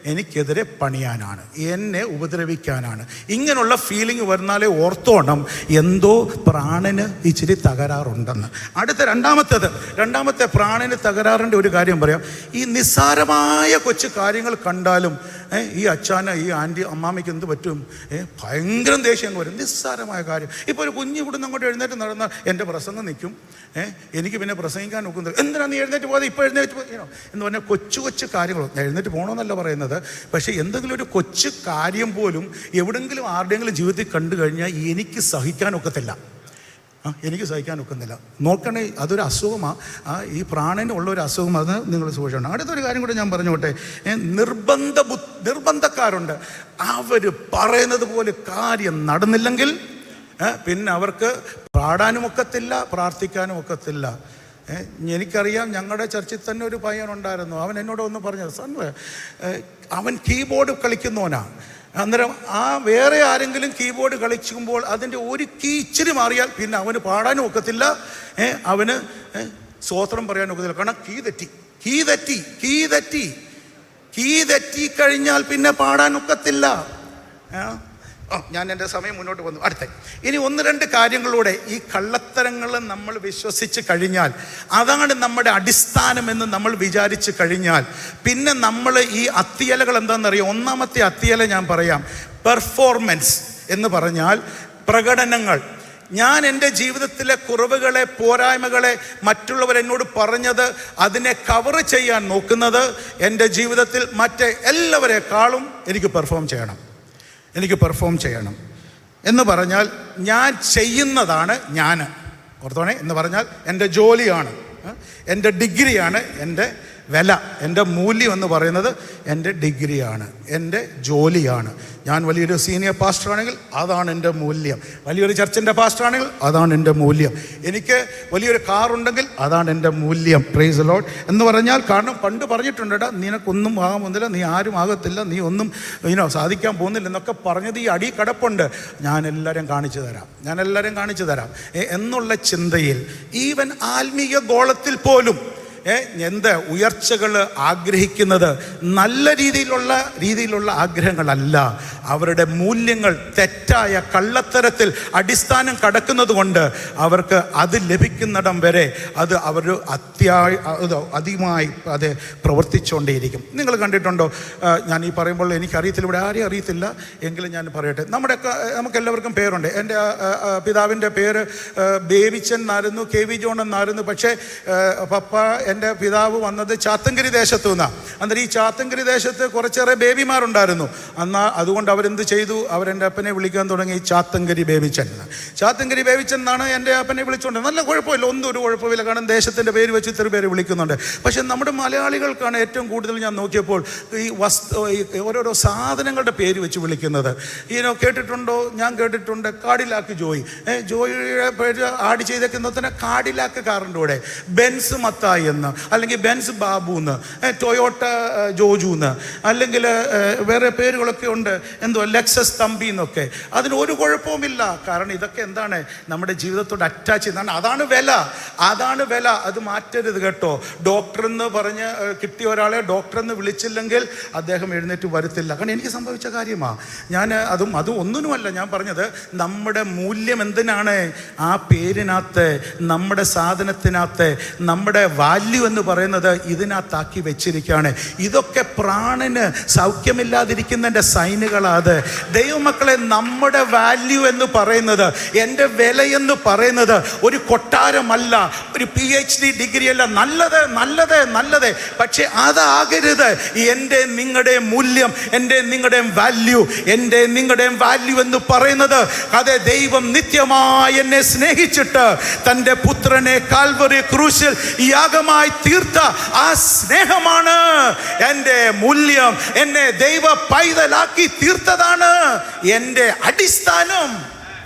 എനിക്കെതിരെ പണിയാനാണ്, എന്നെ ഉപദ്രവിക്കാനാണ്. ഇങ്ങനെയുള്ള ഫീലിംഗ് വരുന്നാലേ ഓർത്തോണം എന്തോ പ്രാണന് ഇച്ചിരി തകരാറുണ്ടെന്ന്. രണ്ടാമത്തെ പ്രാണന് തകരാറിൻ്റെ ഒരു കാര്യം പറയാം. ഈ നിസ്സാരമായ കൊച്ചു കാര്യങ്ങൾ കണ്ടാലും ഈ അച്ഛന്, ഈ ആൻറ്റി, അമ്മാമ്മയ്ക്ക് എന്ത് പറ്റും, ഭയങ്കര ദേഷ്യം വരും. നിസ്സാരമായ കാര്യം. ഇപ്പോൾ ഒരു കുഞ്ഞു കൂടുന്ന അങ്ങോട്ട് എഴുന്നേറ്റ് നടന്നാൽ എൻ്റെ പ്രസംഗം നിൽക്കും, എനിക്ക് പിന്നെ പ്രസംഗിക്കാൻ നോക്കുന്നത്, എന്തിനാണ് നീ എഴുന്നേറ്റ് പോകാതെ ഇപ്പോൾ എഴുന്നേറ്റ് പോയോ എന്ന് പറഞ്ഞാൽ കൊച്ചു കാര്യങ്ങൾ. ഞാൻ എഴുന്നേറ്റ് പോകണമെന്നല്ല പറയുന്നത്, പക്ഷേ എന്തെങ്കിലും ഒരു കൊച്ചു കാര്യം പോലും എവിടെങ്കിലും ആരുടെയെങ്കിലും ജീവിതത്തിൽ കണ്ടു കഴിഞ്ഞാൽ എനിക്ക് സഹിക്കാനൊക്കത്തില്ല. നോക്കണേ, അതൊരു അസുഖമാണ്. ഈ പ്രാണനുള്ളൊരു അസുഖം, അത് നിങ്ങൾ സൂക്ഷിക്കണം. അടുത്തൊരു കാര്യം കൂടെ ഞാൻ പറഞ്ഞോട്ടെ. നിർബന്ധക്കാരുണ്ട്. അവർ പറയുന്നത് പോലെ കാര്യം നടന്നില്ലെങ്കിൽ പിന്നെ അവർക്ക് പാടാനും ഒക്കത്തില്ല, പ്രാർത്ഥിക്കാനും ഒക്കത്തില്ല. എനിക്കറിയാം, ഞങ്ങളുടെ ചർച്ചിൽ തന്നെ ഒരു പയ്യനുണ്ടായിരുന്നു. അവൻ എന്നോട് ഒന്ന് പറഞ്ഞത്, അവൻ കീബോർഡ് കളിക്കുന്നവനാ. അന്നേരം വേറെ ആരെങ്കിലും കീബോർഡ് കളിക്കുമ്പോൾ അതിൻ്റെ ഒരു കീ ഇച്ചിരി മാറിയാൽ പിന്നെ അവന് പാടാനും ഒക്കത്തില്ല, അവന് സ്തോത്രം പറയാനും ഒക്കത്തില്ല. കാരണം കീ തെറ്റി കഴിഞ്ഞാൽ പിന്നെ പാടാനൊക്കത്തില്ല. ഞാൻ എൻ്റെ സമയം മുന്നോട്ട് വന്നു. ഇനി 1-2 കാര്യങ്ങളിലൂടെ ഈ കള്ളത്തരങ്ങൾ നമ്മൾ വിശ്വസിച്ച് കഴിഞ്ഞാൽ, അതാണ് നമ്മുടെ അടിസ്ഥാനമെന്ന് നമ്മൾ വിചാരിച്ച് കഴിഞ്ഞാൽ, പിന്നെ നമ്മൾ ഈ അത്തിയലകൾ എന്താണെന്നറിയാം. ഒന്നാമത്തെ അത്തിയല ഞാൻ പറയാം, പെർഫോർമൻസ് എന്ന് പറഞ്ഞാൽ പ്രകടനങ്ങൾ. ഞാൻ എൻ്റെ ജീവിതത്തിലെ കുറവുകളെ, പോരായ്മകളെ മറ്റുള്ളവരെന്നോട് പറഞ്ഞത് അതിനെ കവർ ചെയ്യാൻ നോക്കുന്നത്, എൻ്റെ ജീവിതത്തിൽ മറ്റേ എല്ലാവരെക്കാളും എനിക്ക് പെർഫോം ചെയ്യണം എന്ന് പറഞ്ഞാൽ ഞാൻ ചെയ്യുന്നതാണ് ഞാൻ. ഓർത്തോണേ, എന്ന് പറഞ്ഞാൽ എൻ്റെ ജോലിയാണ്, എൻ്റെ ഡിഗ്രിയാണ് എൻ്റെ വില, എൻ്റെ മൂല്യം എന്ന് പറയുന്നത് എൻ്റെ ഡിഗ്രിയാണ്, എൻ്റെ ജോലിയാണ്. ഞാൻ വലിയൊരു സീനിയർ പാസ്റ്റർ ആണെങ്കിൽ അതാണ് എൻ്റെ മൂല്യം. വലിയൊരു ചർച്ചിൻ്റെ പാസ്റ്റർ ആണെങ്കിൽ അതാണ് എൻ്റെ മൂല്യം. എനിക്ക് വലിയൊരു കാറുണ്ടെങ്കിൽ അതാണ് എൻ്റെ മൂല്യം. പ്രൈസ് ദി ലോർഡ് എന്ന് പറഞ്ഞാൽ, കാരണം പണ്ട് പറഞ്ഞിട്ടുണ്ട്, നിനക്കൊന്നും ആകാൻ പോകുന്നില്ല, നീ ആരും ആകത്തില്ല, നീ ഒന്നും സാധിക്കാൻ പോകുന്നില്ല എന്നൊക്കെ പറഞ്ഞത് ഈ അടി കിടപ്പുണ്ട്. ഞാൻ എല്ലാവരും കാണിച്ചു തരാം എന്നുള്ള ചിന്തയിൽ, ഈവൻ ആത്മീയ ഗോളത്തിൽ പോലും ഉയർച്ചകൾ ആഗ്രഹിക്കുന്നത് നല്ല രീതിയിലുള്ള ആഗ്രഹങ്ങളല്ല. അവരുടെ മൂല്യങ്ങൾ തെറ്റായ കള്ളത്തരത്തിൽ അടിസ്ഥാനം കടക്കുന്നത് കൊണ്ട് അവർക്ക് അത് ലഭിക്കുന്നിടം വരെ അവർ അധികമായി അത് പ്രവർത്തിച്ചുകൊണ്ടേയിരിക്കും. നിങ്ങൾ കണ്ടിട്ടുണ്ടോ? ഞാൻ ഈ പറയുമ്പോൾ എനിക്കറിയത്തില്ല, ഇവിടെ ആരെയും അറിയത്തില്ല, എങ്കിലും ഞാൻ പറയട്ടെ. നമുക്കെല്ലാവർക്കും പേരുണ്ട്. എൻ്റെ പിതാവിൻ്റെ പേര് ബേബിച്ചൻ എന്നായിരുന്നു, KV ജോൺ എന്നായിരുന്നു. പക്ഷേ പപ്പ എൻ്റെ പിതാവ് വന്നത് ചാത്തങ്കരി ദേശത്തു നിന്നാണ്. അന്നേരം ഈ ചാത്തങ്കരി ദേശത്ത് കുറച്ചേറെ ബേബിമാരുണ്ടായിരുന്നു. അതുകൊണ്ട് അവരെന്ത് ചെയ്തു, അവരെൻ്റെ അപ്പനെ വിളിക്കാൻ തുടങ്ങി ചാത്തങ്കരി ബേബിച്ചൻ. ചാത്തങ്കരി ബേബിച്ചൻ എന്നാണ് എൻ്റെ അപ്പനെ വിളിച്ചുകൊണ്ട്. നല്ല കുഴപ്പമില്ല, ഒന്നും ഒരു കുഴപ്പമില്ല, കാരണം ദേശത്തിൻ്റെ പേര് വെച്ച് ഇത്ര പേര് വിളിക്കുന്നുണ്ട്. പക്ഷെ നമ്മുടെ മലയാളികൾക്കാണ് ഏറ്റവും കൂടുതൽ ഞാൻ നോക്കിയപ്പോൾ ഈ ഓരോരോ സാധനങ്ങളുടെ പേര് വെച്ച് വിളിക്കുന്നത്. കേട്ടിട്ടുണ്ടോ? ഞാൻ കേട്ടിട്ടുണ്ട് കാഡിലാക്ക് ജോയി. ജോയിയുടെ പേര് ആഡ് ചെയ്തേക്കുന്നത് തന്നെ കാഡിലാക്ക് കാറിൻ്റെ കൂടെ ബെൻസ് മത്തായി എന്ന്, അല്ലെങ്കിൽ ബെൻസ് ബാബു എന്ന്, ടൊയോട്ട ജോജു എന്ന്, അല്ലെങ്കിൽ വേറെ പേരുകളൊക്കെ ഉണ്ട്, എന്തോ ലെക്സസ് തമ്പി എന്നൊക്കെ. അതിന് ഒരു കുഴപ്പവുമില്ല, കാരണം ഇതൊക്കെ എന്താണ്, നമ്മുടെ ജീവിതത്തോട് അറ്റാച്ച് ചെയ്യുന്നതാണ്. അതാണ് വില, അതാണ് വില. അത് മാറ്റരുത് കേട്ടോ. ഡോക്ടർ എന്ന് പറഞ്ഞ് കിട്ടിയ ഒരാളെ ഡോക്ടർ എന്ന് വിളിച്ചില്ലെങ്കിൽ അദ്ദേഹം എഴുന്നേറ്റ് വരത്തില്ല. കാരണം എനിക്ക് സംഭവിച്ച കാര്യമാണ്. ഞാൻ അത് ഒന്നിനുമല്ല ഞാൻ പറഞ്ഞത്. നമ്മുടെ മൂല്യം എന്തിനാണ്? ആ പേരിനകത്ത്, നമ്മുടെ സാധനത്തിനകത്ത് നമ്മുടെ വാല്യൂ എന്ന് പറയുന്നത് ഇതിനകത്താക്കി വെച്ചിരിക്കുകയാണ്. ഇതൊക്കെ പ്രാണന് സൗഖ്യമില്ലാതിരിക്കുന്നതിൻ്റെ സൈനുകളാത്. ദൈവമക്കളെ, നമ്മുടെ വാല്യൂ എന്ന് പറയുന്നത്, എൻ്റെ വില എന്ന് പറയുന്നത് ഒരു കൊട്ടാരമല്ല, ഒരു PhD ഡിഗ്രി അല്ല. നല്ലത് നല്ലത് നല്ലത്, പക്ഷെ അതാകരുത് എൻ്റെ നിങ്ങളുടെ മൂല്യം, എൻ്റെ നിങ്ങളുടെ വാല്യൂ. എൻ്റെ നിങ്ങളുടെ വാല്യൂ എന്ന് പറയുന്നത്, അതെ, ദൈവം നിത്യമായി എന്നെ സ്നേഹിച്ചിട്ട് തൻ്റെ പുത്രനെ കാൽവറി ക്രൂശിൽ യാഗമായി തീർത്ത ആ സ്നേഹമാണ് എൻ്റെ മൂല്യം. എന്നെ ദൈവ പൈതലാക്കി തീർത്തതാണ് എൻ്റെ അടിസ്ഥാനം.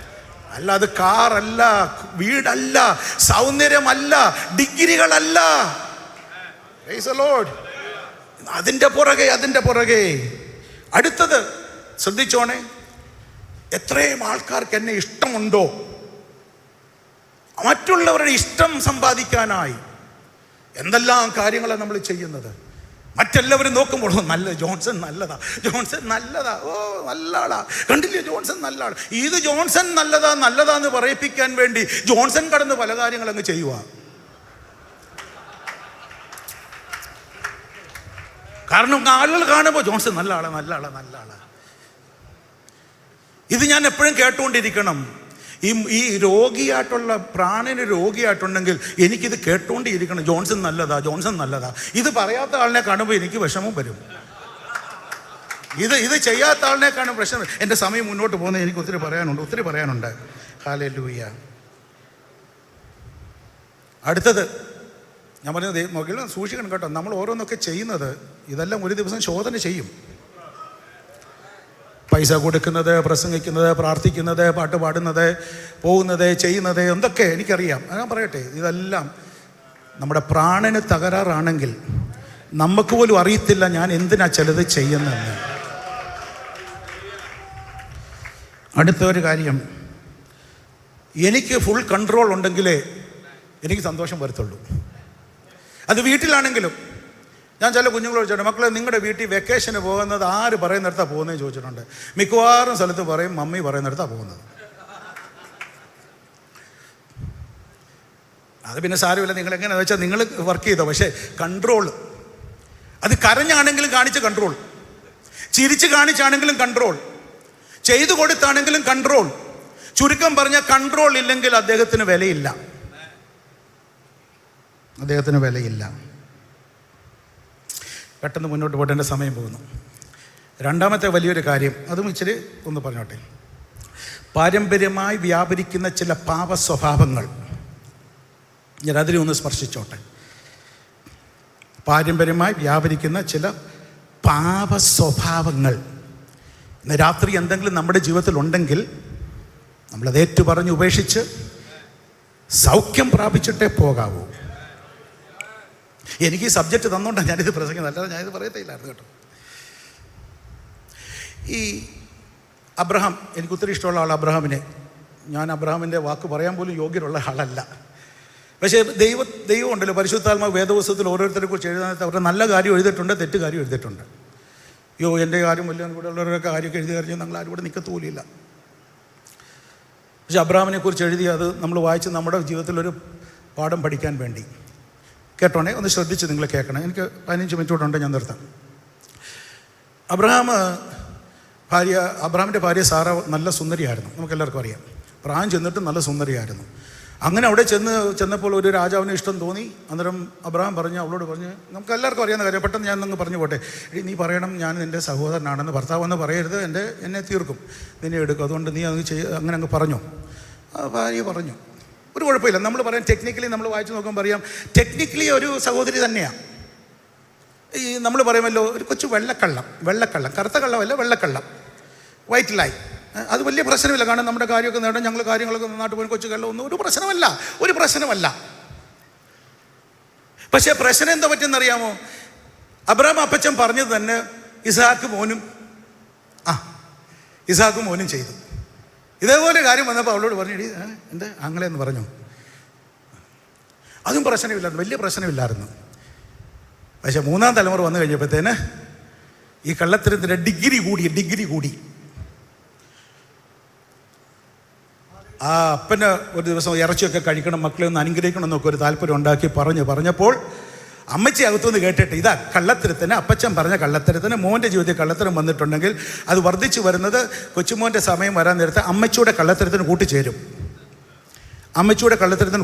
അല്ലാതെ കാറല്ല, വീടല്ല, സൗന്ദര്യമല്ല, ഡിഗ്രികളല്ല. Praise the lord. അതിൻ്റെ പുറകെ അടുത്തത് ശ്രദ്ധിച്ചോണേ. എത്രയും ആൾക്കാർക്ക് എന്നെ ഇഷ്ടമുണ്ടോ, മറ്റുള്ളവരുടെ ഇഷ്ടം സമ്പാദിക്കാനായി എന്തെല്ലാം കാര്യങ്ങളാണ് നമ്മൾ ചെയ്യുന്നത്. മറ്റെല്ലാവരും നോക്കുമ്പോൾ നല്ല ജോൺസൺ നല്ലതാ, ജോൺസൺ നല്ലതാ, ഓ നല്ല ആളാ, കണ്ടില്ലേ ജോൺസൺ നല്ല ആളാ. ഇത് ജോൺസൺ നല്ലതാന്ന് പറയിപ്പിക്കാൻ വേണ്ടി ജോൺസൺ കടന്ന് പല കാര്യങ്ങൾ അങ്ങ് ചെയ്യുക. കാരണം ആളുകൾ കാണുമ്പോൾ ജോൺസൺ നല്ല ആളാ. ഇത് ഞാൻ എപ്പോഴും കേട്ടുകൊണ്ടിരിക്കണം. ഈ രോഗിയായിട്ടുള്ള പ്രാണന് രോഗിയായിട്ടുണ്ടെങ്കിൽ എനിക്കിത് കേട്ടുകൊണ്ടിരിക്കണം. ജോൺസൺ നല്ലതാ. ഇത് പറയാത്ത ആളിനെ കാണുമ്പോൾ എനിക്ക് വിഷമം വരും. ഇത് ചെയ്യാത്ത ആളിനെ കാണുമ്പോൾ പ്രശ്നം. എൻ്റെ സമയം മുന്നോട്ട് പോകുന്നത് എനിക്ക് ഒത്തിരി പറയാനുണ്ട്. ഹല്ലേലൂയ. അടുത്തത് ഞാൻ പറഞ്ഞത്, മക്കളെ സൂക്ഷിക്കണം കേട്ടോ. നമ്മൾ ഓരോന്നൊക്കെ ചെയ്യുന്നത് ഇതെല്ലാം ഒരു ദിവസം ശോധന ചെയ്യും. പൈസ കൊടുക്കുന്നത്, പ്രസംഗിക്കുന്നത്, പ്രാർത്ഥിക്കുന്നത്, പാട്ട് പാടുന്നത്, പോകുന്നത്, ചെയ്യുന്നത്, എന്തൊക്കെ എനിക്കറിയാം. ഞാൻ പറയട്ടെ, ഇതെല്ലാം നമ്മുടെ പ്രാണന് തകരാറാണെങ്കിൽ നമുക്ക് പോലും അറിയത്തില്ല ഞാൻ എന്തിനാ ചിലത് ചെയ്യുന്നതെന്ന്. അടുത്ത ഒരു കാര്യം, എനിക്ക് ഫുൾ കൺട്രോൾ ഉണ്ടെങ്കിലേ എനിക്ക് സന്തോഷം വരത്തുള്ളൂ. അത് വീട്ടിലാണെങ്കിലും. ഞാൻ ചില കുഞ്ഞുങ്ങളോട് ചോദിച്ചിട്ടുണ്ട്, മക്കളെ നിങ്ങളുടെ വീട്ടിൽ വെക്കേഷന് പോകുന്നത് ആര് പറയുന്നിടത്താണ് പോകുന്നതെന്ന് ചോദിച്ചിട്ടുണ്ട്. മിക്കവാറും സ്ഥലത്ത് പറയും മമ്മി പറയുന്നിടത്താണ് പോകുന്നത്. അത് പിന്നെ സാരമില്ല, നിങ്ങൾ എങ്ങനെയാണെന്ന് വെച്ചാൽ നിങ്ങൾ വർക്ക് ചെയ്തോ. പക്ഷേ കൺട്രോൾ, അത് കരഞ്ഞാണെങ്കിലും കാണിച്ച് കൺട്രോൾ, ചിരിച്ച് കാണിച്ചാണെങ്കിലും കൺട്രോൾ, ചെയ്തു കൊടുത്താണെങ്കിലും കൺട്രോൾ. ചുരുക്കം പറഞ്ഞാൽ കൺട്രോൾ ഇല്ലെങ്കിൽ അദ്ദേഹത്തിന് വിലയില്ല. പെട്ടെന്ന് മുന്നോട്ട് പോയിട്ട് എൻ്റെ സമയം പോകുന്നു. രണ്ടാമത്തെ വലിയൊരു കാര്യം, അതും ഇച്ചിരി ഒന്ന് പറഞ്ഞോട്ടെ. പാരമ്പര്യമായി വ്യാപരിക്കുന്ന ചില പാപ സ്വഭാവങ്ങൾ ഞാൻ അതിനെ ഒന്ന് സ്പർശിച്ചോട്ടെ. പാരമ്പര്യമായി വ്യാപരിക്കുന്ന ചില പാപ സ്വഭാവങ്ങൾ ഇന്ന് രാത്രി എന്തെങ്കിലും നമ്മുടെ ജീവിതത്തിൽ ഉണ്ടെങ്കിൽ നമ്മളത് ഏറ്റുപറഞ്ഞ് ഉപേക്ഷിച്ച് സൗഖ്യം പ്രാപിച്ചിട്ടേ പോകാവൂ. എനിക്ക് ഈ സബ്ജക്റ്റ് തന്നുകൊണ്ടാണ് ഞാനിത് പ്രസംഗിക്കുന്നത്, അല്ലാതെ ഞാനിത് പറയത്തില്ലായിരുന്നു കേട്ടോ. ഈ അബ്രഹാം, എനിക്ക് ഒത്തിരി ഇഷ്ടമുള്ള ആൾ അബ്രഹാമിനെ. ഞാൻ അബ്രഹാമിൻ്റെ വാക്ക് പറയാൻ പോലും യോഗ്യരുള്ള ആളല്ല. പക്ഷേ ദൈവം ഉണ്ടല്ലോ, പരിശുദ്ധാത്മാവ് വേദപുസ്തകത്തിൽ ഓരോരുത്തരെ കുറിച്ച് എഴുതാനത്ത് അവരുടെ നല്ല കാര്യം എഴുതിയിട്ടുണ്ട്, തെറ്റ് കാര്യം എഴുതിയിട്ടുണ്ട്. എൻ്റെ കാര്യം വലിയ കൂടെ ഉള്ളവരുടെ കാര്യമൊക്കെ എഴുതി കഴിഞ്ഞാൽ ഞങ്ങൾ ആരും ഇവിടെ നിൽക്കത്തുപോലില്ല. പക്ഷെ അബ്രഹാമിനെ കുറിച്ച് എഴുതി അത് നമ്മൾ വായിച്ച് നമ്മുടെ ജീവിതത്തിലൊരു പാഠം പഠിക്കാൻ വേണ്ടി. കേട്ടോണേ, ഒന്ന് ശ്രദ്ധിച്ച് നിങ്ങൾ കേൾക്കണം. എനിക്ക് 15 മിനിറ്റ് കൂടെ ഉണ്ട്, ഞാൻ നിർത്താം. അബ്രഹാമിൻ്റെ ഭാര്യ സാറ നല്ല സുന്ദരിയായിരുന്നു, നമുക്കെല്ലാവർക്കും അറിയാം. പ്രായം ചെന്നിട്ട് നല്ല സുന്ദരിയായിരുന്നു. അങ്ങനെ അവിടെ ചെന്നപ്പോൾ ഒരു രാജാവിന് ഇഷ്ടം തോന്നി. അന്നേരം അബ്രഹാം പറഞ്ഞു, അവളോട് പറഞ്ഞു, നമുക്ക് എല്ലാവർക്കും അറിയാവുന്ന കാര്യം, പെട്ടെന്ന് ഞാൻ അങ്ങ് പറഞ്ഞു പോട്ടെ, നീ പറയണം ഞാൻ നിൻ്റെ സഹോദരനാണെന്ന്. ഭർത്താവെന്ന് പറയരുത്, എന്നെ തീർക്കും, നിന്നെ എടുക്കും, അതുകൊണ്ട് നീ അത് അങ്ങനെ അങ്ങ് പറഞ്ഞു. ഭാര്യ പറഞ്ഞു, ഒരു കുഴപ്പമില്ല. നമ്മൾ പറയാം ടെക്നിക്കലി, നമ്മൾ വായിച്ചു നോക്കുമ്പോൾ അറിയാം, ടെക്നിക്കലി ഒരു സഹോദരി തന്നെയാണ്. ഈ നമ്മൾ പറയുമല്ലോ ഒരു കൊച്ചു വെള്ളക്കള്ളം, കറുത്ത കള്ളമല്ല, വെള്ളക്കള്ളം, വൈറ്റ് ലൈൻ, അത് വലിയ പ്രശ്നമില്ല. കാരണം നമ്മുടെ കാര്യമൊക്കെ നേടാൻ ഞങ്ങൾ കാര്യങ്ങളൊക്കെ നന്നായിട്ട് പോയി, കൊച്ചു കള്ളം ഒന്നും ഒരു പ്രശ്നമല്ല. പക്ഷേ പ്രശ്നം എന്താ പറ്റുമെന്നറിയാമോ? അബ്രഹാം അപ്പച്ചൻ പറഞ്ഞത് തന്നെ ഇസ്ഹാക്ക് മോനും ചെയ്തു. ഇതേപോലെ കാര്യം വന്നപ്പോൾ അവളോട് പറഞ്ഞു, എൻ്റെ ആങ്ങളെന്ന് പറഞ്ഞു. അതും പ്രശ്നമില്ലായിരുന്നു, വലിയ പ്രശ്നമില്ലായിരുന്നു. പക്ഷെ മൂന്നാം തലമുറ വന്നു കഴിഞ്ഞപ്പോഴത്തേന് ഈ കള്ളത്തരത്തിൻ്റെ ഡിഗ്രി കൂടി. ആ അപ്പന് ഒരു ദിവസം ഇറച്ചിയൊക്കെ കഴിക്കണം, മക്കളെ ഒന്ന് അനുഗ്രഹിക്കണം എന്നൊക്കെ ഒരു താല്പര്യം ഉണ്ടാക്കി പറഞ്ഞപ്പോൾ അമ്മച്ചി അകത്തുനിന്ന് കേട്ടിട്ട്, ഇതാ കള്ളത്തരത്തിന്, അപ്പച്ചൻ പറഞ്ഞ കള്ളത്തരത്തിന് മോൻ്റെ ജീവിതത്തിൽ കള്ളത്തരം വന്നിട്ടുണ്ടെങ്കിൽ അത് വർദ്ധിച്ചു വരുന്നത് കൊച്ചുമോൻ്റെ സമയം വരാൻ നേരത്തെ അമ്മച്ചിയുടെ കള്ളത്തരത്തിന്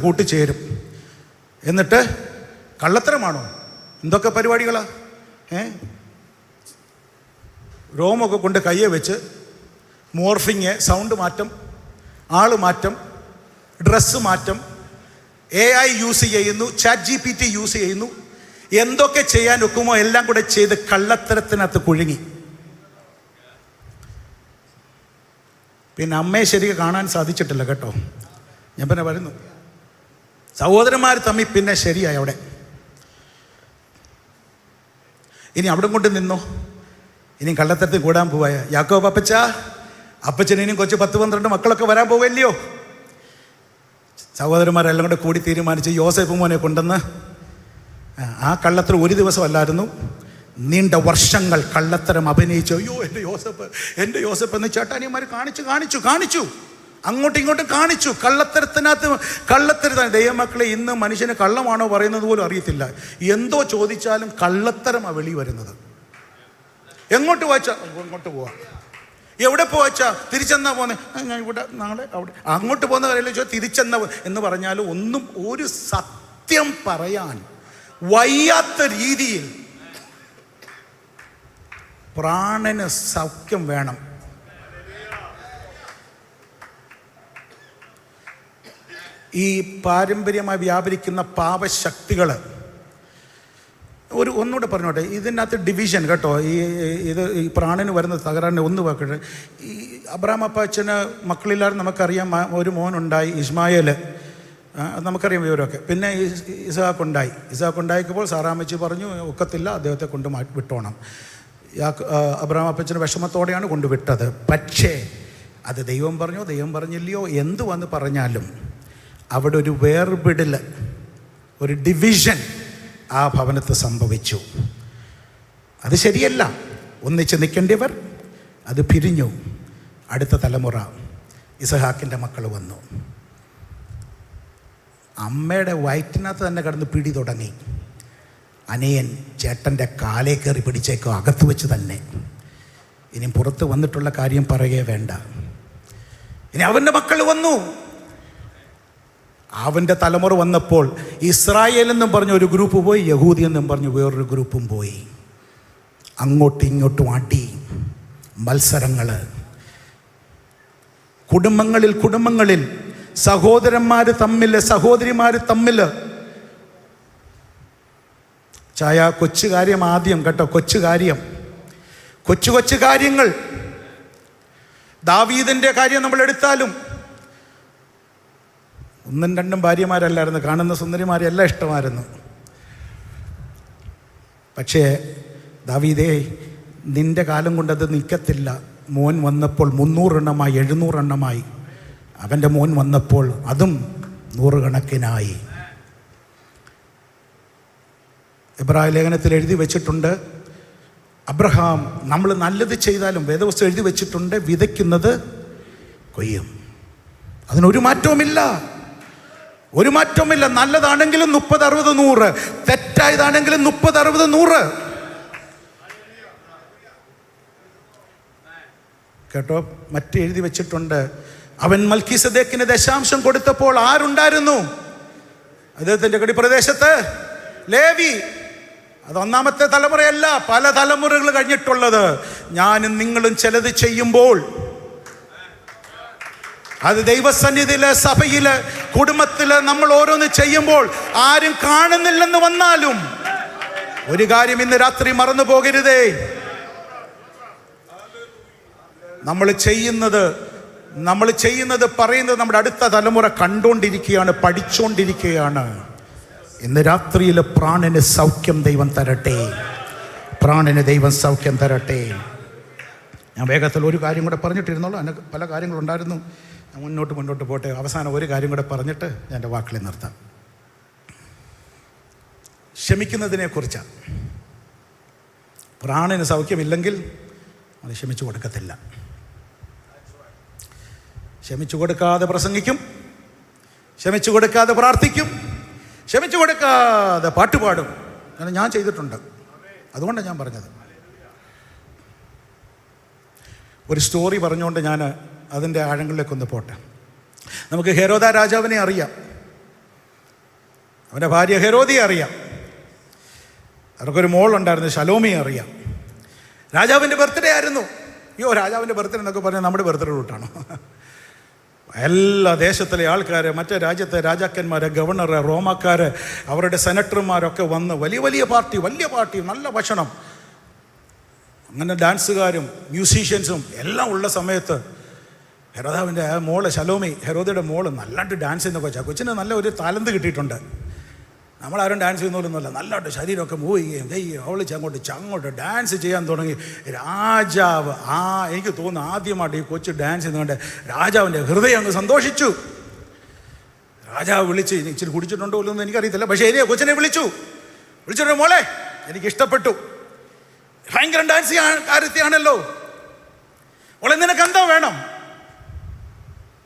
കൂട്ടിച്ചേരും. എന്നിട്ട് കള്ളത്തരമാണോ? എന്തൊക്കെ പരിപാടികളാ? രോമൊക്കെ കൊണ്ട് കയ്യെ വെച്ച് മോർഫിങ്, സൗണ്ട് മാറ്റം, ആള് മാറ്റം, ഡ്രസ്സ് മാറ്റം, AI യൂസ് ചെയ്യുന്നു, ChatGPT യൂസ് ചെയ്യുന്നു, എന്തൊക്കെ ചെയ്യാൻ ഒക്കുമോ എല്ലാം കൂടെ ചെയ്ത് കള്ളത്തരത്തിനകത്ത് കുഴുങ്ങി. പിന്നെ അമ്മയെ ശരിക്കും കാണാൻ സാധിച്ചിട്ടില്ല കേട്ടോ. ഞാൻ പിന്നെ വരുന്നു, സഹോദരന്മാർ തമ്മിൽ പിന്നെ ശരിയായി അവിടെ. ഇനി അവിടെ കൊണ്ട് നിന്നോ, ഇനി കള്ളത്തരത്തിൽ കൂടാൻ പോവായ യാക്കോബ് അപ്പച്ചൻ ഇനിയും കൊച്ചു 10-12 മക്കളൊക്കെ വരാൻ പോവല്ലയോ? സഹോദരന്മാരെല്ലാം കൂടെ കൂടി തീരുമാനിച്ച് യോസേഫ് മോനെ കൊണ്ടുവന്ന് ആ കള്ളത്തരം ഒരു ദിവസമല്ലായിരുന്നു, നീണ്ട വർഷങ്ങൾ കള്ളത്തരം അഭിനയിച്ചു. അയ്യോ എൻ്റെ യോസഫ് എന്ന് ചേട്ടാനിയന്മാർ കാണിച്ചു, അങ്ങോട്ടും ഇങ്ങോട്ടും കാണിച്ചു. കള്ളത്തരത്തിന് ദൈവമക്കളെ, ഇന്ന് മനുഷ്യന് കള്ളമാണോ പറയുന്നത് പോലും അറിയത്തില്ല. എന്തോ ചോദിച്ചാലും കള്ളത്തരമാണ് വെളി വരുന്നത്. എങ്ങോട്ട് വായിച്ചാ അങ്ങോട്ട് പോവാം, എവിടെ പോവാച്ചാ തിരിച്ചെന്നാ പോന്നെ, ഞാൻ ഇവിടെ നാളെ അവിടെ, അങ്ങോട്ട് പോകുന്ന കാര്യമില്ല, തിരിച്ചെന്ന എന്ന് പറഞ്ഞാലും ഒന്നും ഒരു സത്യം പറയാൻ വയ്യാത്ത രീതിയിൽ പ്രാണന് സൗഖ്യം വേണം. ഈ പാരമ്പര്യമായി വ്യാപരിക്കുന്ന പാപശക്തികൾ ഒന്നുകൂടെ പറഞ്ഞോട്ടെ, ഇതിനകത്ത് ഡിവിഷൻ കേട്ടോ. ഈ പ്രാണന് വരുന്ന തകരാറിനെ ഒന്ന് വാക്കട്ടെ. ഈ അബ്രഹാം അപ്പാച്ചന് മക്കളില്ലാതെ നമുക്കറിയാം, ഒരു മോനുണ്ടായി ഇസ്മായേൽ, നമുക്കറിയാം വിവരമൊക്കെ. പിന്നെ ഇസ്ഹാക്ക് ഉണ്ടായിക്കപ്പോൾ സാറാമ്മച്ചി പറഞ്ഞു ഒക്കത്തില്ല, അദ്ദേഹത്തെ കൊണ്ട് വിട്ടോണം. അബ്രഹാം അപ്പച്ചന് വിഷമത്തോടെയാണ് കൊണ്ടുവിട്ടത്. പക്ഷേ അത് ദൈവം പറഞ്ഞില്ലയോ എന്ത് വന്ന് പറഞ്ഞാലും അവിടെ ഒരു വേർപിടൽ, ഒരു ഡിവിഷൻ ആ ഭവനത്ത് സംഭവിച്ചു. അത് ശരിയല്ല. ഒന്നിച്ച് നിൽക്കേണ്ടവർ അത് പിരിഞ്ഞു. അടുത്ത തലമുറ ഇസഹാക്കിൻ്റെ മക്കൾ വന്നു. അമ്മയുടെ വയറ്റിനകത്ത് തന്നെ കിടന്ന് പിടി തുടങ്ങി. അനിയൻ ചേട്ടൻ്റെ കാലേ കയറി പിടിച്ചേക്കോ, അകത്ത് വെച്ച് തന്നെ. ഇനി പുറത്ത് വന്നിട്ടുള്ള കാര്യം പറയുകയേ വേണ്ട. ഇനി അവൻ്റെ മക്കൾ വന്നു. അവൻ്റെ തലമുറ വന്നപ്പോൾ ഇസ്രായേൽ എന്നും പറഞ്ഞ ഒരു ഗ്രൂപ്പ് പോയി, യഹൂദി എന്നും പറഞ്ഞ് വേറൊരു ഗ്രൂപ്പും പോയി. അങ്ങോട്ടും ഇങ്ങോട്ടും അടി, മത്സരങ്ങൾ, കുടുംബങ്ങളിൽ സഹോദരന്മാർ തമ്മിൽ, സഹോദരിമാർ തമ്മിൽ. ചായ കൊച്ചു കാര്യം ആദ്യം കേട്ടോ, കൊച്ചു കാര്യങ്ങൾ. ദാവീദിൻ്റെ കാര്യം നമ്മൾ എടുത്താലും 1-2 ഭാര്യമാരല്ലായിരുന്നു, കാണുന്ന സുന്ദരിമാരെ എല്ലാം ഇഷ്ടമായിരുന്നു. പക്ഷേ ദാവീദേ, നിന്റെ കാലം കൊണ്ടത് നിൽക്കത്തില്ല. മോൻ വന്നപ്പോൾ 300 എണ്ണമായി, 700 എണ്ണമായി. അവൻ്റെ മോൻ വന്നപ്പോൾ അതും 100 കണക്കിനായി. എബ്രായ ലേഖനത്തിൽ എഴുതി വെച്ചിട്ടുണ്ട്, അബ്രഹാം നമ്മൾ നല്ലത് ചെയ്താലും വേദപുസ്തകം എഴുതി വെച്ചിട്ടുണ്ട്, വിതയ്ക്കുന്നത് കൊയ്യും. അതിനൊരു മാറ്റവുമില്ല. നല്ലതാണെങ്കിലും 30, 60, 100, തെറ്റായതാണെങ്കിലും 30, 60, 100. കേട്ടോ, മറ്റെഴുതി വെച്ചിട്ടുണ്ട്, അവൻ മൽക്കീസദേക്കിന് ദശാംശം കൊടുത്തപ്പോൾ ആരുണ്ടായിരുന്നു? അദ്ദേഹത്തിൻ്റെ കടിപ്രദേശത്ത് ലേവി. അത് ഒന്നാമത്തെ തലമുറയല്ല, പല തലമുറകൾ കഴിഞ്ഞിട്ടുള്ളത്. ഞാനും നിങ്ങളും ചിലത് ചെയ്യുമ്പോൾ, അത് ദൈവസന്നിധിയില്, സഭയില്, കുടുംബത്തില് നമ്മൾ ഓരോന്ന് ചെയ്യുമ്പോൾ ആരും കാണുന്നില്ലെന്ന് വന്നാലും ഒരു കാര്യം ഇന്ന് രാത്രി മറന്നു പോകരുതേ. നമ്മൾ ചെയ്യുന്നത് പറയുന്നത് നമ്മുടെ അടുത്ത തലമുറ കണ്ടുകൊണ്ടിരിക്കുകയാണ്, പഠിച്ചുകൊണ്ടിരിക്കുകയാണ്. ഇന്ന് രാത്രിയിൽ പ്രാണന് സൗഖ്യം ദൈവം തരട്ടെ, പ്രാണന് ദൈവം സൗഖ്യം തരട്ടെ. ഞാൻ വേഗത്തിൽ ഒരു കാര്യം കൂടെ പറഞ്ഞിട്ടിരുന്നുള്ളൂ, അതിന് പല കാര്യങ്ങളുണ്ടായിരുന്നു. ഞാൻ മുന്നോട്ട് പോട്ടെ. അവസാനം ഒരു കാര്യം കൂടെ പറഞ്ഞിട്ട് ഞാൻ എൻ്റെ വാക്കുകളിൽ നിർത്താം. ക്ഷമിക്കുന്നതിനെ കുറിച്ചാണ്. പ്രാണന് സൗഖ്യമില്ലെങ്കിൽ അത് ക്ഷമിച്ചു കൊടുക്കത്തില്ല. ക്ഷമിച്ചു കൊടുക്കാതെ പ്രസംഗിക്കും, ക്ഷമിച്ചു കൊടുക്കാതെ പ്രാർത്ഥിക്കും, ക്ഷമിച്ചു കൊടുക്കാതെ പാട്ടുപാടും. ഞാൻ ചെയ്തിട്ടുണ്ട്, അതുകൊണ്ടാണ് ഞാൻ പറഞ്ഞത്. ഒരു സ്റ്റോറി പറഞ്ഞുകൊണ്ട് ഞാൻ അതിൻ്റെ ആഴങ്ങളിലേക്കൊന്ന് പോട്ടെ. നമുക്ക് ഹെരോദ രാജാവിനെ അറിയാം, അവൻ്റെ ഭാര്യ ഹെരോദിയെ അറിയാം, അവർക്കൊരു മോളുണ്ടായിരുന്നു ശലോമിയെ അറിയാം. രാജാവിൻ്റെ ബർത്ത്ഡേ ആയിരുന്നു. രാജാവിൻ്റെ ബർത്ത്ഡേ എന്നൊക്കെ പറഞ്ഞാൽ നമ്മുടെ ബർത്ത്ഡേ റൂട്ടാണോ? എല്ലാ ദേശത്തിലെ ആൾക്കാർ, മറ്റേ രാജ്യത്തെ രാജാക്കന്മാർ, ഗവർണർ, റോമാക്കാർ, അവരുടെ സെനറ്റർമാരൊക്കെ വന്ന് വലിയ പാർട്ടി, നല്ല ഭക്ഷണം, അങ്ങനെ ഡാൻസുകാരും മ്യൂസീഷ്യൻസും എല്ലാം ഉള്ള സമയത്ത് ഹെരോദാവിൻ്റെ മോള് ശലോമി, ഹെരോദയുടെ മോള് നല്ലാണ്ട് ഡാൻസ് ചെയ്യുന്ന കൊച്ചിന് നല്ല ഒരു താലന്ത് കിട്ടിയിട്ടുണ്ട്. നമ്മളാരും ഡാൻസ് ചെയ്യുന്നവരൊന്നുമല്ല, നല്ലതായിട്ട് ശരീരമൊക്കെ മൂവ് ചെയ്യുകയും അവൾ അങ്ങോട്ട് ഡാൻസ് ചെയ്യാൻ തുടങ്ങി. രാജാവ് എനിക്ക് തോന്നുന്നു ആദ്യമായിട്ട് ഈ കൊച്ചു ഡാൻസ് ചെയ്യുന്നതുകൊണ്ട് രാജാവിൻ്റെ ഹൃദയം അങ്ങ് സന്തോഷിച്ചു. രാജാവ് വിളിച്ച്, ഇച്ചിരി കുടിച്ചിട്ടുണ്ടോ ഇല്ലെന്ന് എനിക്കറിയത്തില്ല, പക്ഷേ കൊച്ചിനെ വിളിച്ചിട്ട് മോളെ എനിക്കിഷ്ടപ്പെട്ടു, ഭയങ്കര ഡാൻസ് കാര്യത്തെയാണല്ലോ, മോളെ നിനക്ക് എന്താ വേണം,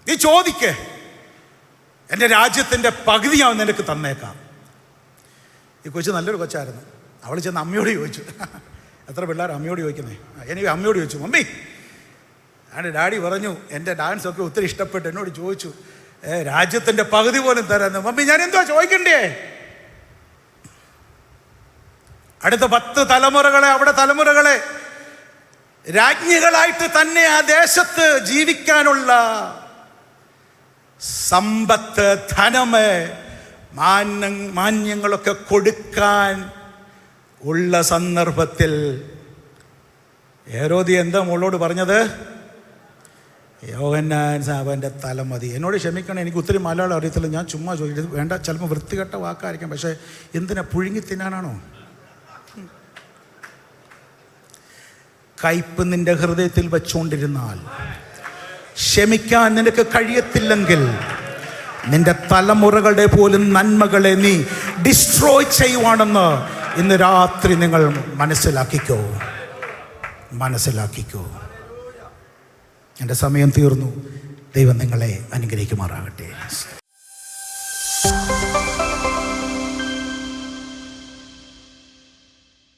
നീ ചോദിക്കേ, എൻ്റെ രാജ്യത്തിൻ്റെ പകുതി ഞാൻ നിനക്ക് തന്നേക്കാം. ഈ കൊച്ചു നല്ലൊരു കൊച്ചായിരുന്നു. അവൾ ചെന്ന് അമ്മയോട് ചോദിച്ചു. എത്ര പിള്ളേർ അമ്മയോട് ചോദിക്കുന്നേ? എനിക്ക് അമ്മയോട് ചോദിച്ചു, മമ്മി എൻ്റെ ഡാഡി പറഞ്ഞു എൻ്റെ ഡാൻസൊക്കെ ഒത്തിരി ഇഷ്ടപ്പെട്ടു, എന്നോട് ചോദിച്ചു രാജ്യത്തിൻ്റെ പകുതി പോലും തരാന്ന്. മമ്മി ഞാൻ എന്തോ ചോദിക്കണ്ടേ? അടുത്ത 10 തലമുറകളെ രാജ്ഞികളായിട്ട് തന്നെ ആ ദേശത്ത് ജീവിക്കാനുള്ള സമ്പത്ത്, ധനമേ, മാന്യങ്ങളൊക്കെ കൊടുക്കാൻ ഉള്ള സന്ദർഭത്തിൽ ഹെരോദി എന്താ മോളോട് പറഞ്ഞത്? യോഹന്നാൻ സാബൻ്റെ തല മതി. എന്നോട് ക്ഷമിക്കണം, എനിക്ക് ഒത്തിരി മലയാളം അറിയത്തില്ല, ഞാൻ ചുമ്മാ ചോദിച്ചത് വേണ്ട. ചിലപ്പോൾ വൃത്തികെട്ട വാക്കായിരിക്കാം, പക്ഷേ എന്തിനാ പുഴുങ്ങി തിന്നാനാണോ? കയ്പ് നിന്റെ ഹൃദയത്തിൽ വെച്ചുകൊണ്ടിരുന്നാൽ, ക്ഷമിക്കാൻ നിനക്ക് കഴിയത്തില്ലെങ്കിൽ, നിന്റെ തലമുറകളുടെ പോലും നന്മകളെ നീ ഡിസ്ട്രോയ് ചെയ്യുവാണെന്ന് ഇന്ന് രാത്രി നിങ്ങൾ മനസ്സിലാക്കിക്കോ. എൻ്റെ സമയം തീർന്നു. ദൈവം നിങ്ങളെ അനുഗ്രഹിക്കുമാറാകട്ടെ.